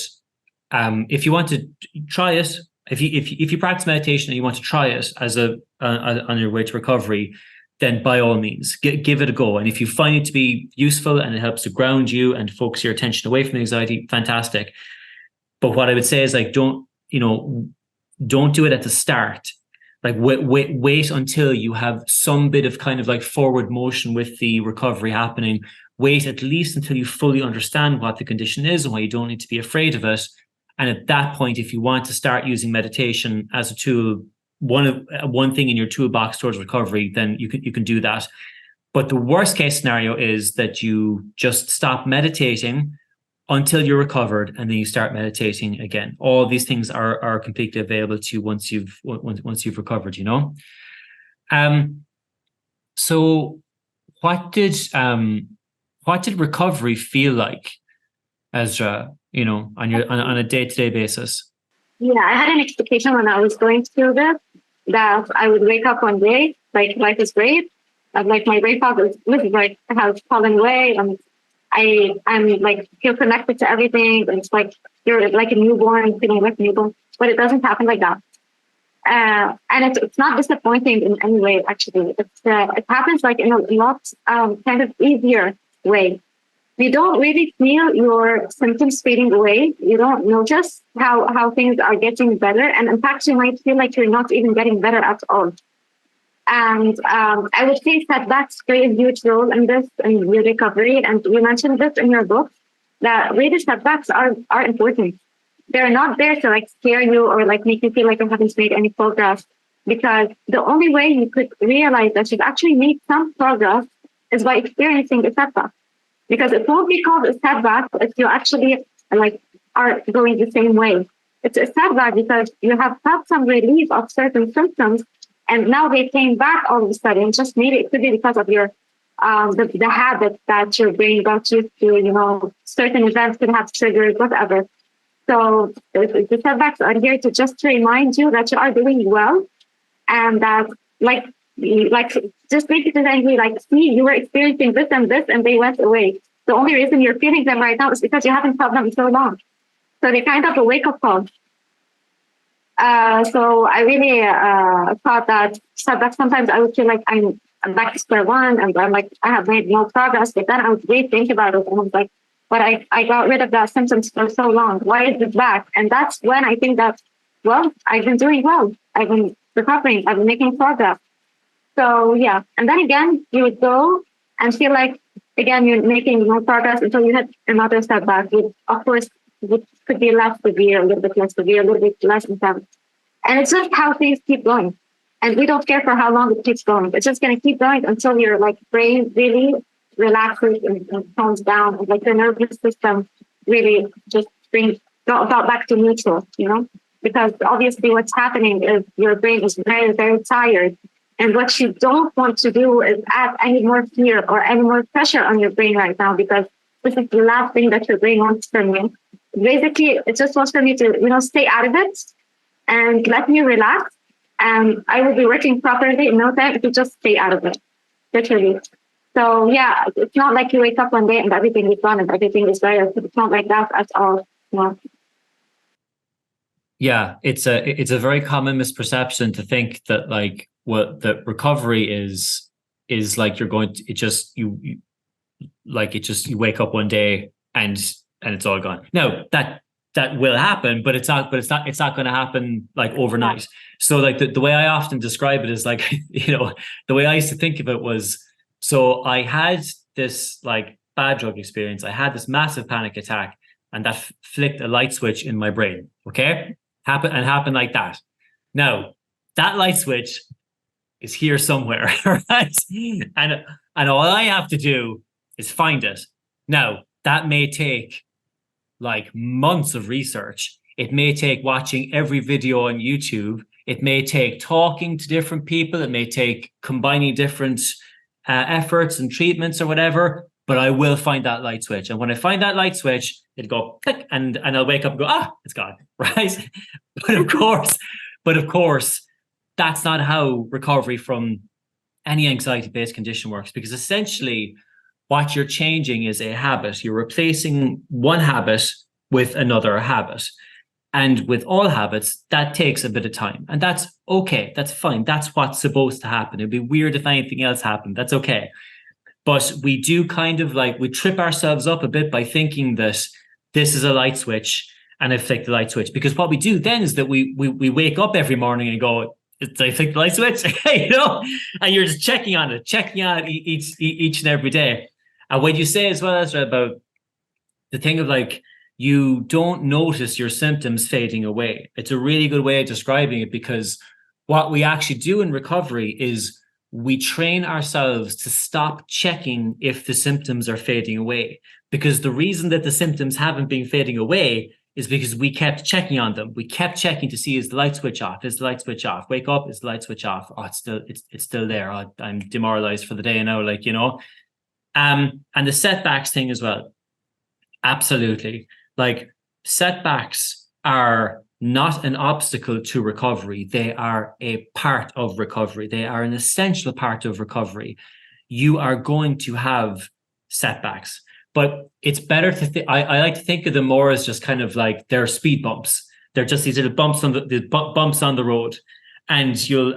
if you want to try it, if you practice meditation and you want to try it as on your way to recovery, then by all means give it a go. And if you find it to be useful and it helps to ground you and focus your attention away from anxiety, fantastic. But what I would say is, like, don't do it at the start. Like, wait until you have some bit of kind of like forward motion with the recovery happening. Wait at least until you fully understand what the condition is and why you don't need to be afraid of it. And at that point, if you want to start using meditation as a tool, one thing in your toolbox towards recovery, then you can do that. But the worst case scenario is that you just stop meditating until you're recovered, and then you start meditating again. All these things are completely available to you once you've recovered, you know. So what did recovery feel like, Esraa, you know, on a day-to-day basis? Yeah, I had an expectation when I was going through this that I would wake up one day, like, life is great, like my brain fog is like has fallen away, and I'm like feel connected to everything. It's like you're like a newborn, feeling like a newborn, but it doesn't happen like that. And it's not disappointing in any way. Actually, it happens like in a lot kind of easier way. You don't really feel your symptoms fading away. You don't notice how things are getting better, and in fact, you might feel like you're not even getting better at all. And I would say setbacks play a huge role in this, in your recovery. And you mentioned this in your book, that really setbacks are important. They're not there to like scare you or like make you feel like you haven't made any progress, because the only way you could realize that you've actually made some progress is by experiencing a setback. Because it won't be called a setback if you actually like are going the same way. It's a setback because you have felt some relief of certain symptoms, and now they came back all of a sudden. Just maybe it could be because of your the habit that your brain got used to. You know, certain events could have triggered whatever. So the setbacks are here to just remind you that you are doing well, and that like just basically saying, like, see, you were experiencing this and this, and they went away. the only reason you're feeling them right now is because you haven't felt them in so long. So they kind of a wake-up call. So I really thought that sometimes I would feel like I'm back to square one, and I'm like, I have made no progress. But then I would really think about it, and I was like, but I got rid of that symptoms for so long. Why is it back? And that's when I think that, well, I've been doing well. I've been recovering. I've been making progress. So yeah, and then again, you would go and feel like, again, you're making no progress until you hit another setback, which of course could be less severe, a little bit less severe, a little bit less intense. And it's just how things keep going. And we don't care for how long it keeps going. It's just going to keep going until your like brain really relaxes and tones down, and like the nervous system really just brings got back to neutral, you know? Because obviously what's happening is your brain is very, very tired. And what you don't want to do is add any more fear or any more pressure on your brain right now, because this is the last thing that your brain wants from you. Basically, it just wants from you to, you know, stay out of it and let me relax. And I will be working properly in no time if you just stay out of it, literally. So yeah, it's not like you wake up one day and everything is gone and everything is better. It's not like that at all. No. Yeah, it's a very common misperception to think that like what the recovery is like you're going to you wake up one day and it's all gone. No, that will happen, but it's not going to happen like overnight. So like the way I often describe it is like, you know, the way I used to think of it was, so I had this like bad drug experience. I had this massive panic attack, and that flicked a light switch in my brain. Okay. Happened like that. Now, that light switch is here somewhere, right? And all I have to do is find it. Now, that may take like months of research. It may take watching every video on YouTube. It may take talking to different people. It may take combining different efforts and treatments or whatever. But I will find that light switch. And when I find that light switch, it'll go click, and I'll wake up and go, it's gone, right? But of course, that's not how recovery from any anxiety-based condition works, because essentially what you're changing is a habit. You're replacing one habit with another habit. And with all habits, that takes a bit of time. And that's okay. That's fine. That's what's supposed to happen. It'd be weird if anything else happened. That's okay. But we do kind of like, we trip ourselves up a bit by thinking that this is a light switch and I flick the light switch. Because what we do then is that we wake up every morning and go, did I flick the light switch? You know, and you're just checking on it each and every day. And when you say as well, Esraa, about the thing of like, you don't notice your symptoms fading away. It's a really good way of describing it, because what we actually do in recovery is we train ourselves to stop checking if the symptoms are fading away. Because the reason that the symptoms haven't been fading away is because we kept checking on them. We kept checking to see, is the light switch off? Is the light switch off? Wake up, is the light switch off? Oh, it's still there. Oh, I'm demoralized for the day now, like, you know. And the setbacks thing as well. Absolutely. Like, setbacks are not an obstacle to recovery. They are a part of recovery. They are an essential part of recovery. You are going to have setbacks, but it's better to I like to think of them more as just kind of like they're speed bumps. They're just these little bumps on bumps on the road, and you're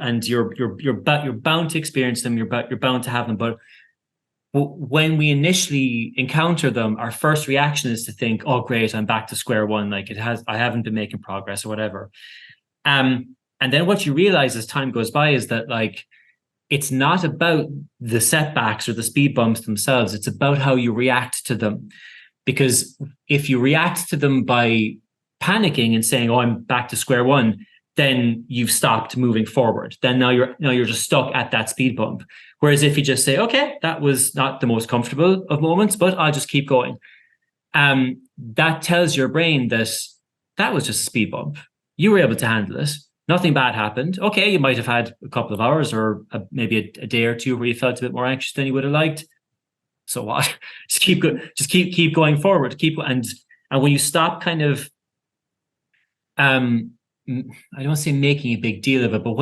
bound to experience them. You're bound to have them, but when we initially encounter them, our first reaction is to think, oh, great, I'm back to square one. Like I haven't been making progress or whatever. And then what you realize as time goes by is that like, it's not about the setbacks or the speed bumps themselves. It's about how you react to them. Because if you react to them by panicking and saying, oh, I'm back to square one, then you've stopped moving forward. Then now you're just stuck at that speed bump. Whereas if you just say, okay, that was not the most comfortable of moments, but I'll just keep going. That tells your brain that was just a speed bump. You were able to handle it. Nothing bad happened. Okay, you might have had a couple of hours or maybe a day or two where you felt a bit more anxious than you would have liked. So what? Just keep going forward. And when you stop kind of I don't want to say making a big deal of it, but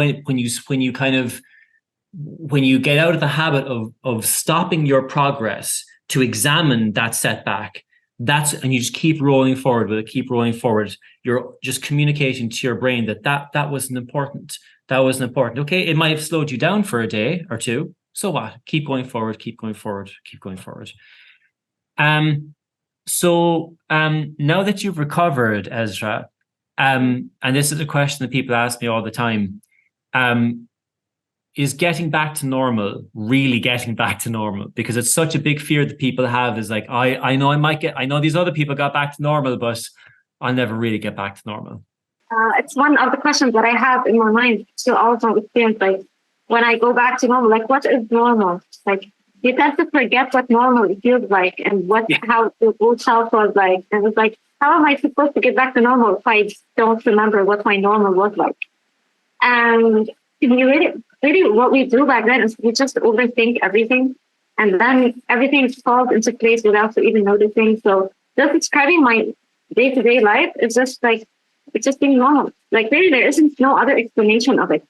when you get out of the habit of stopping your progress to examine that setback. And you just keep rolling forward with it, keep rolling forward. You're just communicating to your brain that wasn't important. That wasn't important. Okay, it might have slowed you down for a day or two. So what? Keep going forward, keep going forward, keep going forward. So now that you've recovered, Esraa, and this is a question that people ask me all the time, is getting back to normal really getting back to normal? Because it's such a big fear that people have, is like, I know these other people got back to normal, but I'll never really get back to normal. It's one of the questions that I have in my mind to also experience, like when I go back to normal, like what is normal? Like you tend to forget what normal feels like and how the old self was like. And it's like, how am I supposed to get back to normal if I don't remember what my normal was like? And really what we do back then is we just overthink everything, and then everything falls into place without even noticing. So just describing my day-to-day life is just like, it's just being normal. Like really, there isn't no other explanation of it.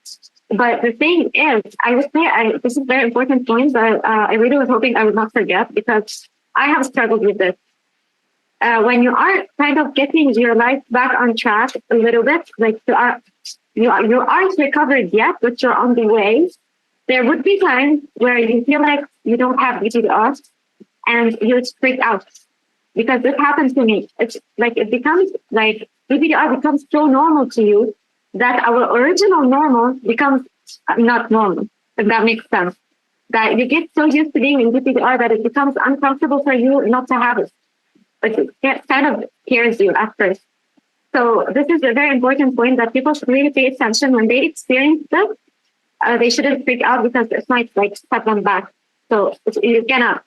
But the thing is, I would say this is a very important point that I really was hoping I would not forget, because I have struggled with this. When you are kind of getting your life back on track a little bit, like you aren't recovered yet, but you're on the way. There would be times where you feel like you don't have DPDR and you freak out, because this happened to me. It's like it becomes like DPDR becomes so normal to you that our original normal becomes not normal, if that makes sense. That you get so used to being in DPDR that it becomes uncomfortable for you not to have it. But it kind of scares you at first. So this is a very important point that people should really pay attention when they experience this. They shouldn't freak out, because it might like set them back. So you're gonna,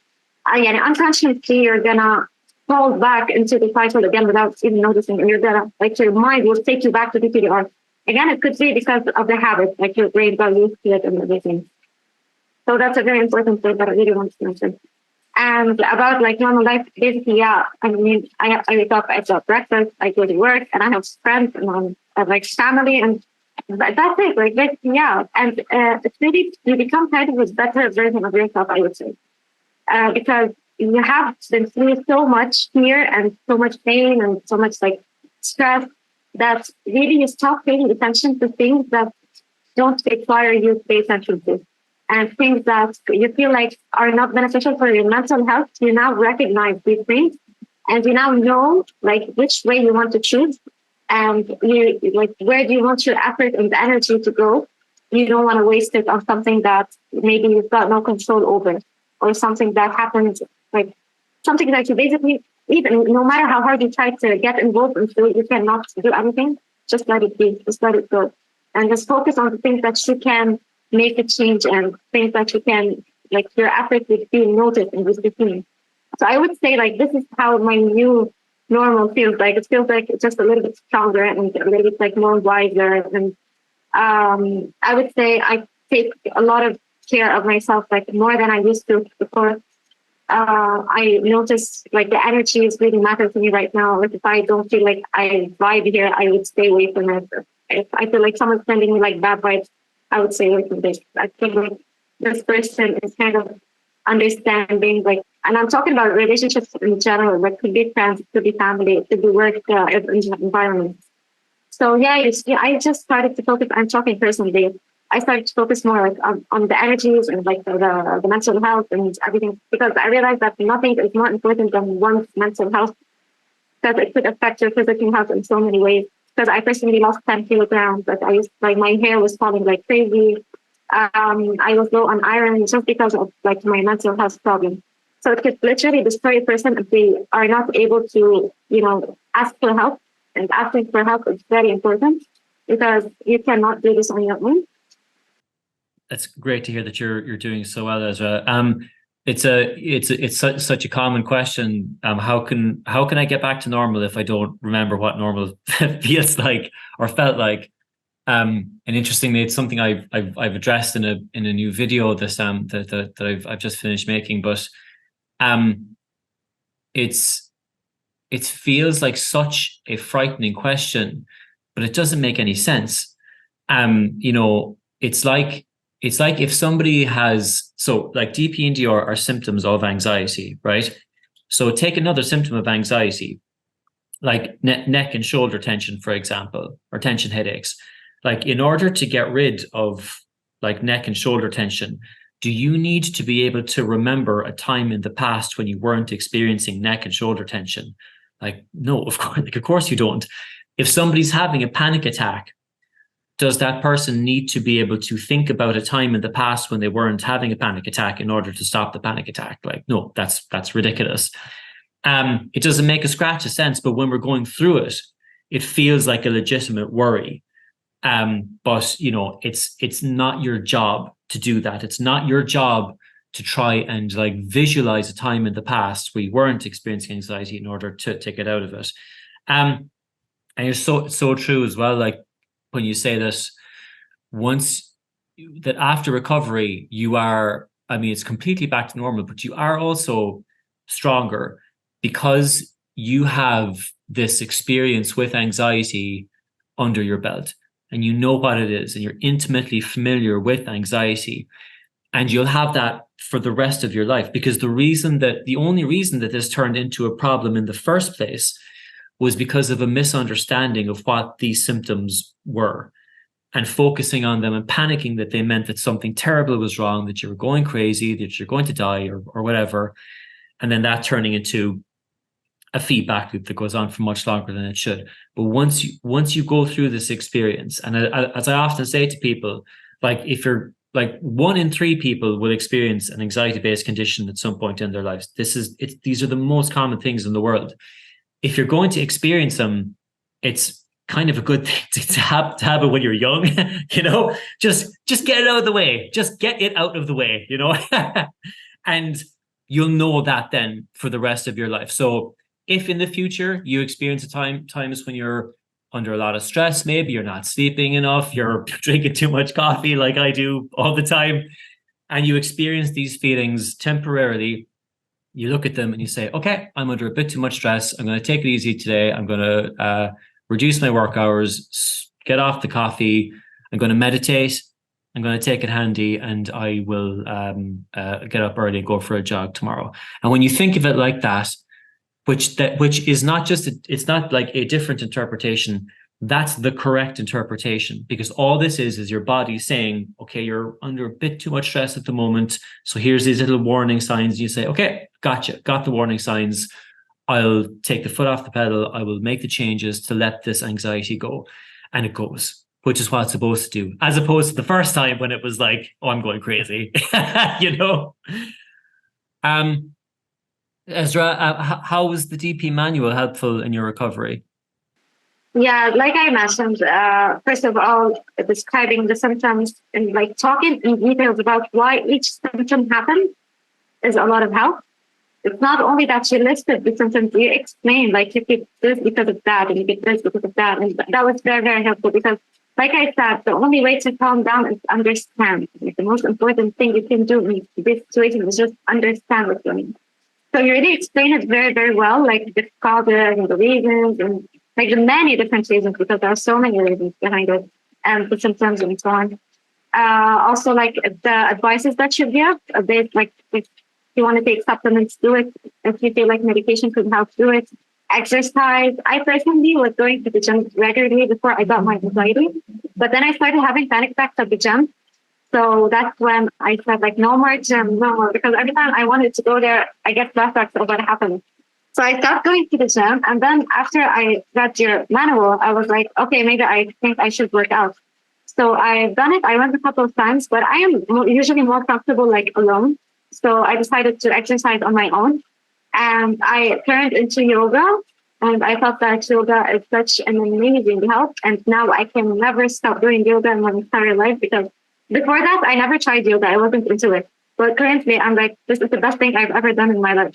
unconsciously, you're gonna fall back into the cycle again without even noticing. And you're gonna, like, your mind will take you back to DPDR. Again, it could be because of the habit, like your brain got used to it and everything. So that's a very important point that I really want to mention. And about like normal life, basically, I wake up, I have breakfast, I go to work, and I have friends, and I have like family, and that's it. Like basically, and it's really, you become kind of a better version of yourself, I would say, because you have been through so much fear and so much pain and so much like stress that really you stop paying attention to things that don't require you to pay attention to. And things that you feel like are not beneficial for your mental health, you now recognize these things, and you now know like which way you want to choose, and you like where do you want your effort and energy to go. You don't want to waste it on something that maybe you've got no control over, or something that happens, like something that you basically, even no matter how hard you try to get involved into, you cannot do anything. Just let it be, just let it go, and just focus on the things that you can make a change, and things that you can, like your effort would be noticed and would be seen. So I would say like this is how my new normal feels like. It feels like it's just a little bit stronger and a little bit like more wiser. And I would say I take a lot of care of myself, like more than I used to before. I notice like the energy is really matter to me right now. Like if I don't feel like I vibe here, I would stay away from it. If I feel like someone's sending me like bad vibes, I would say away from this. I feel like this person is kind of understanding, like, and I'm talking about relationships in general, like could be friends, could be family, it could be work environment. So I just started to focus. I'm talking personally. I started to focus more like on the energies and like the mental health and everything, because I realized that nothing is more important than one's mental health, because it could affect your physical health in so many ways. Because I personally lost 10 kilograms. Like my hair was falling like crazy. I was low on iron just because of like my mental health problem. So it could literally destroy a person if they are not able to, ask for help. And asking for help is very important, because you cannot do this on your own. That's great to hear that you're doing so well, Esraa. It's such a common question. How can I get back to normal if I don't remember what normal feels like or felt like? And interestingly, it's something I've addressed in a new video that I've just finished making. But it feels like such a frightening question, but it doesn't make any sense. It's like it's like if somebody has, so like DPDR are symptoms of anxiety, right? So take another symptom of anxiety, like neck and shoulder tension, for example, or tension headaches. Like in order to get rid of like neck and shoulder tension, do you need to be able to remember a time in the past when you weren't experiencing neck and shoulder tension? Like, no, of course you don't. If somebody's having a panic attack, does that person need to be able to think about a time in the past when they weren't having a panic attack in order to stop the panic attack? Like, no, that's ridiculous. It doesn't make a scratch of sense, but when we're going through it, it feels like a legitimate worry. But it's not your job to do that. It's not your job to try and like visualize a time in the past where you weren't experiencing anxiety in order to take it out of it. And you're so true as well. Like when you say that that after recovery, you are, I mean, it's completely back to normal, but you are also stronger because you have this experience with anxiety under your belt and you know what it is and you're intimately familiar with anxiety, and you'll have that for the rest of your life, because the only reason that this turned into a problem in the first place was because of a misunderstanding of what these symptoms were, and focusing on them and panicking that they meant that something terrible was wrong, that you were going crazy, that you're going to die or whatever. And then that turning into a feedback loop that goes on for much longer than it should. But once you go through this experience, and as I often say to people, like if you're like 1 in 3 people will experience an anxiety-based condition at some point in their lives. These are the most common things in the world. If you're going to experience them, it's kind of a good thing to have it when you're young, just get it out of the way. Just get it out of the way, and you'll know that then for the rest of your life. So if in the future you experience times when you're under a lot of stress, maybe you're not sleeping enough, you're drinking too much coffee like I do all the time, and you experience these feelings temporarily, you look at them and you say, okay, I'm under a bit too much stress. I'm going to take it easy today. I'm going to reduce my work hours, get off the coffee. I'm going to meditate. I'm going to take it handy, and I will get up early and go for a jog tomorrow. And when you think of it like that, which is not just, it's not like a different interpretation. That's the correct interpretation, because all this is your body saying, okay, you're under a bit too much stress at the moment. So here's these little warning signs. You say, okay, gotcha, got the warning signs. I'll take the foot off the pedal. I will make the changes to let this anxiety go. And it goes, which is what it's supposed to do, as opposed to the first time when it was like, oh, I'm going crazy, Esraa, how was the DP manual helpful in your recovery? Yeah, like I mentioned, first of all, describing the symptoms and like talking in details about why each symptom happened is a lot of help. It's not only that you listed the symptoms, you explained like you get this because of that and you get this because of that. And that was very, very helpful, because like I said, the only way to calm down is to understand. Like, the most important thing you can do in this situation is just understand what's going on. So you really explained it very, very well, like the causes and the reasons and like the many different reasons, because there are so many reasons behind it and the symptoms and so on. Also, like the advices that you give, like if you want to take supplements, do it. If you feel like medication could help, do it. Exercise. I personally was going to the gym regularly before I got my anxiety, but then I started having panic attacks at the gym. So that's when I said, like, no more gym, no more, because every time I wanted to go there, I get flashbacks of what happened. So I stopped going to the gym. And then after I read your manual, I was like, okay, maybe I think I should work out. So I've done it. I went a couple of times, but I am usually more comfortable like alone. So I decided to exercise on my own. And I turned into yoga. And I thought that yoga is such an amazing help. And now I can never stop doing yoga in my entire life, because before that, I never tried yoga. I wasn't into it. But currently, I'm like, this is the best thing I've ever done in my life.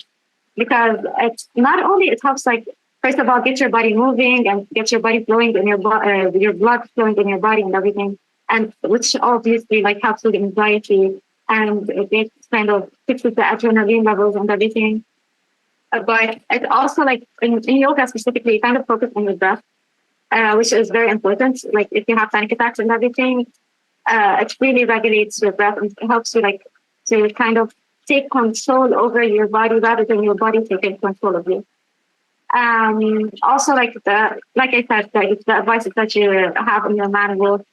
Because it's not only, it helps, like, first of all, get your body moving and get your body flowing in your blood flowing in your body and everything. And which obviously, like, helps with anxiety. And it kind of fixes the adrenaline levels and everything. But it's also, like, in yoga specifically, you kind of focus on your breath, which is very important. Like, if you have panic attacks and everything, it really regulates your breath and it helps you like to kind of take control over your body rather than your body taking control of you. Also, like I said, the advice that you have in your manual,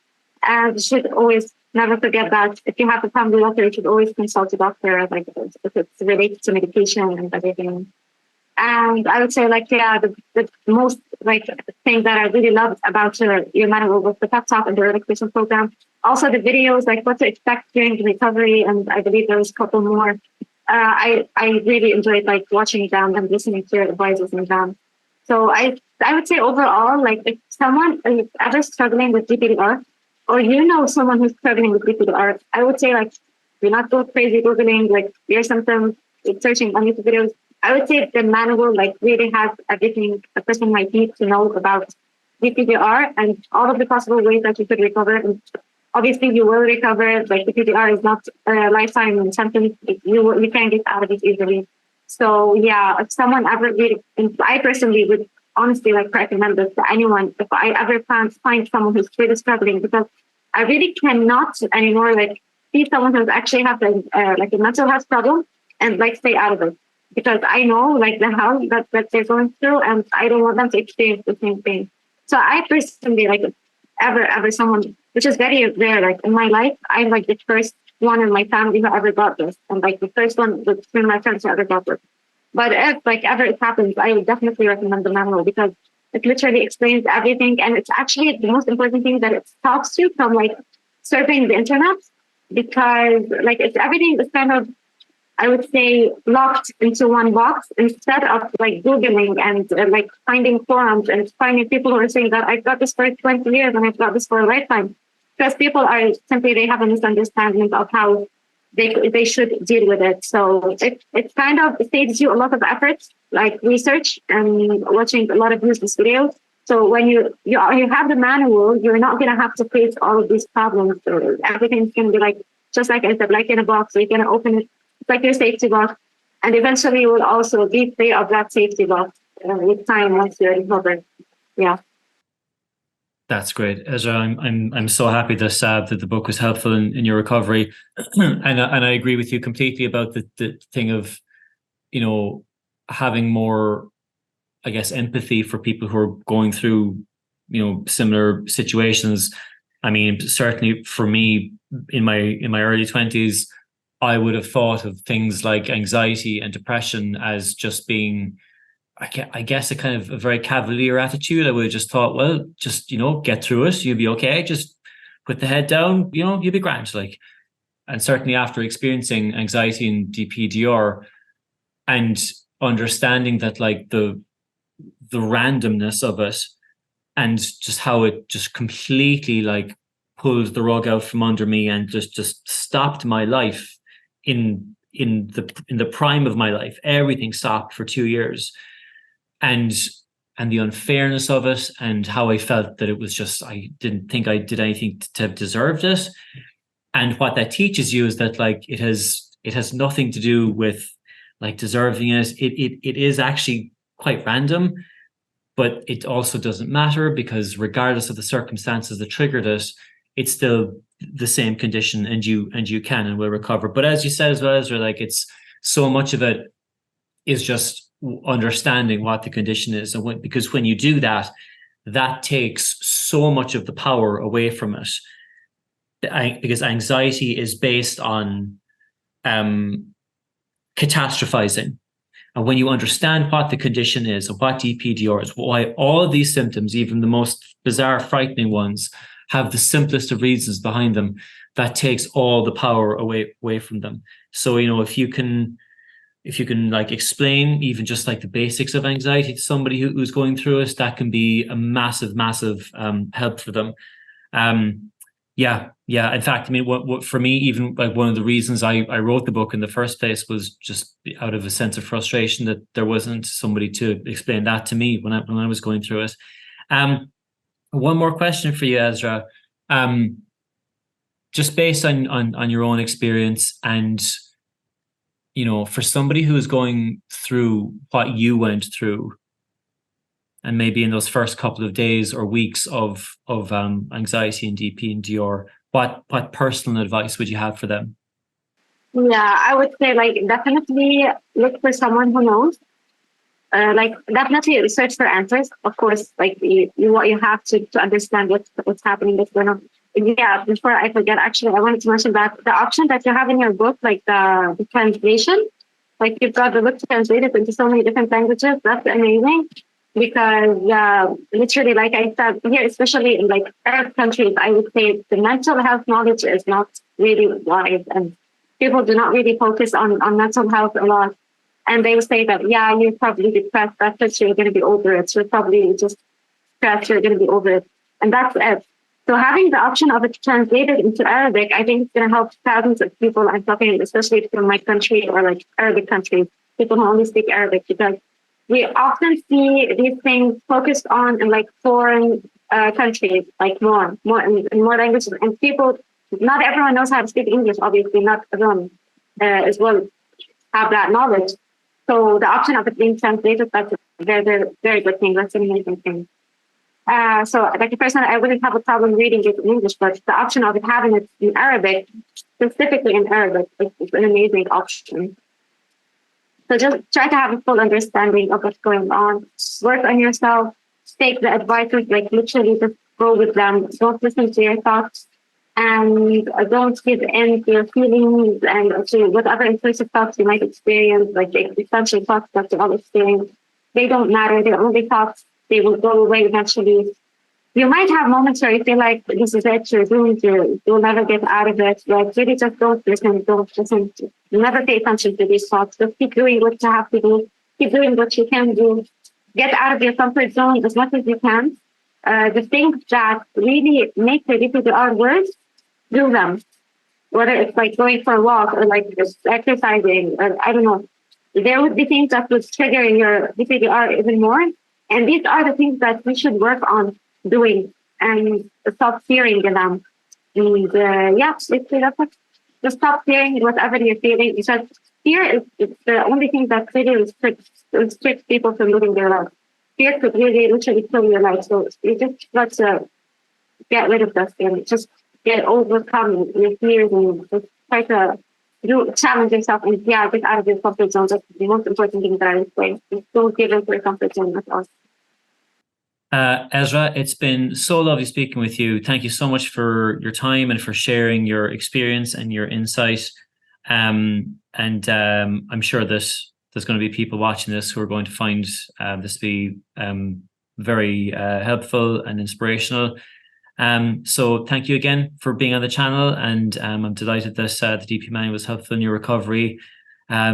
and you should always never forget that if you have a family doctor, you should always consult a doctor, like if it's related to medication and everything. And I would say, like, yeah, the most like thing that I really loved about your manual was the pep talk and the relaxation program. Also, the videos, like what to expect during the recovery, and I believe there was a couple more. I really enjoyed like watching them and listening to your advices and them. So I would say overall, like if someone is ever struggling with DPDR, or you know someone who's struggling with DPDR, I would say like do not go crazy googling like your symptoms, searching on YouTube videos. I would say the manual like really has everything a person might need to know about DPDR and all of the possible ways that you could recover. And obviously, you will recover. Like DPDR is not a lifetime sentence. You can get out of it easily. So yeah, if someone ever really, and I personally would honestly like recommend this to anyone. If I ever find someone who's really struggling, because I really cannot anymore like see someone who's actually have like a mental health problem and like stay out of it. Because I know like the hell that they're going through, and I don't want them to experience the same thing. So I personally like ever someone, which is very rare, like in my life, I'm like the first one in my family who ever got this, and like the first one between my friends who ever got this. But if like ever it happens, I would definitely recommend the manual because it literally explains everything, and it's actually the most important thing that it stops you from like surfing the internet, because like it's everything is kind of, I would say, locked into one box instead of like Googling and like finding forums and finding people who are saying that I've got this for 20 years and I've got this for a lifetime. Because people are simply, they have a misunderstanding of how they should deal with it. So it kind of saves you a lot of effort, like research and watching a lot of useless videos. So when you have the manual, you're not going to have to face all of these problems. So everything's going to be like, just like I said, like in a box, so you're going to open it. It's like your safety box, and eventually you will also be free of that safety box with time once you're recovered. Yeah, That's great, Esraa. I'm so happy that the book was helpful in your recovery, and I agree with you completely about the thing of, you know, having more, I guess, empathy for people who are going through, you know, similar situations. I mean, certainly for me in my early 20s, I would have thought of things like anxiety and depression as just being, I guess, a kind of a very cavalier attitude. I would have just thought, well, just, you know, get through it. You'll be okay. Just put the head down, you know, you'll be grand. Like, and certainly after experiencing anxiety and DPDR and understanding that like the randomness of it and just how it just completely like pulled the rug out from under me and just stopped my life in the prime of my life. Everything stopped for 2 years, and the unfairness of it, and how I felt that it was just, I didn't think I did anything to have deserved it. And what that teaches you is that like it has nothing to do with like deserving it. It is actually quite random, but it also doesn't matter, because regardless of the circumstances that triggered it, it's still the same condition, and you can and will recover. But as you said as well, Esraa, like it's so much of it is just understanding what the condition is, and because when you do that, that takes so much of the power away from it. Because anxiety is based on catastrophizing. And when you understand what the condition is and what DPDR is, why all of these symptoms, even the most bizarre, frightening ones, have the simplest of reasons behind them, that takes all the power away from them. So, you know, if you can like explain even just like the basics of anxiety to somebody who's going through it, that can be a massive help for them. Yeah. In fact, I mean, what for me, even like one of the reasons I wrote the book in the first place was just out of a sense of frustration that there wasn't somebody to explain that to me when I was going through it. One more question for you, Esraa. Just based on your own experience, and you know, for somebody who is going through what you went through, and maybe in those first couple of days or weeks of anxiety and DPDR, what personal advice would you have for them? Yeah, I would say like definitely look for someone who knows. Like definitely research for answers. Of course, like you have to understand what's happening, what's going on. Yeah, before I forget, actually, I wanted to mention that the option that you have in your book, like the translation, like you've got the book translated into so many different languages. That's amazing because literally, like I said, here, especially in like Arab countries, I would say the mental health knowledge is not really wide, and people do not really focus on mental health a lot. And they would say that, yeah, you're probably depressed. That's it. You're going to be over it. You're probably just stressed. You're going to be over it. And that's it. So having the option of it translated into Arabic, I think it's going to help thousands of people. I'm talking especially from my country or like Arabic countries, people who only speak Arabic, because we often see these things focused on in like foreign countries, like more in more languages. And people, not everyone knows how to speak English, obviously, not everyone as well have that knowledge. So the option of it being translated, that's a very, very, very good thing. That's an amazing thing. So like a person, I wouldn't have a problem reading it in English, but the option of it having it in Arabic, specifically in Arabic, is an amazing option. So just try to have a full understanding of what's going on. Work on yourself. Take the advices, like literally just go with them. Don't listen to your thoughts. And don't give in to your feelings and to whatever intrusive thoughts you might experience, like the existential thoughts that you all experience. They don't matter. They're only thoughts. They will go away eventually. You might have moments where you feel like this is it, you're doomed, you'll never get out of it. Like really just don't listen. Never pay attention to these thoughts. Just keep doing what you have to do. Keep doing what you can do. Get out of your comfort zone as much as you can. The things that really make the DPDR worse, do them. Whether it's like going for a walk or like just exercising, or I don't know. There would be things that would trigger your DPDR even more. And these are the things that we should work on doing and stop fearing them. And that's it. Just stop fearing whatever you're feeling. Because fear is the only thing that really restricts people from living their life. Fear could really literally kill your life. So you just got to get rid of that fear. Just overcome your fears and just try to challenge yourself and get out of your comfort zone. That's the most important thing that I would say. Just don't give in to your comfort zone. That's all. Esraa, it's been so lovely speaking with you. Thank you so much for your time and for sharing your experience and your insight. I'm sure there's going to be people watching this who are going to find this to be very helpful and inspirational. So thank you again for being on the channel, and I'm delighted that the DP manual was helpful in your recovery.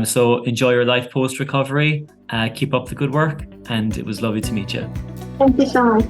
So enjoy your life post-recovery, keep up the good work, and it was lovely to meet you. Thank you so much.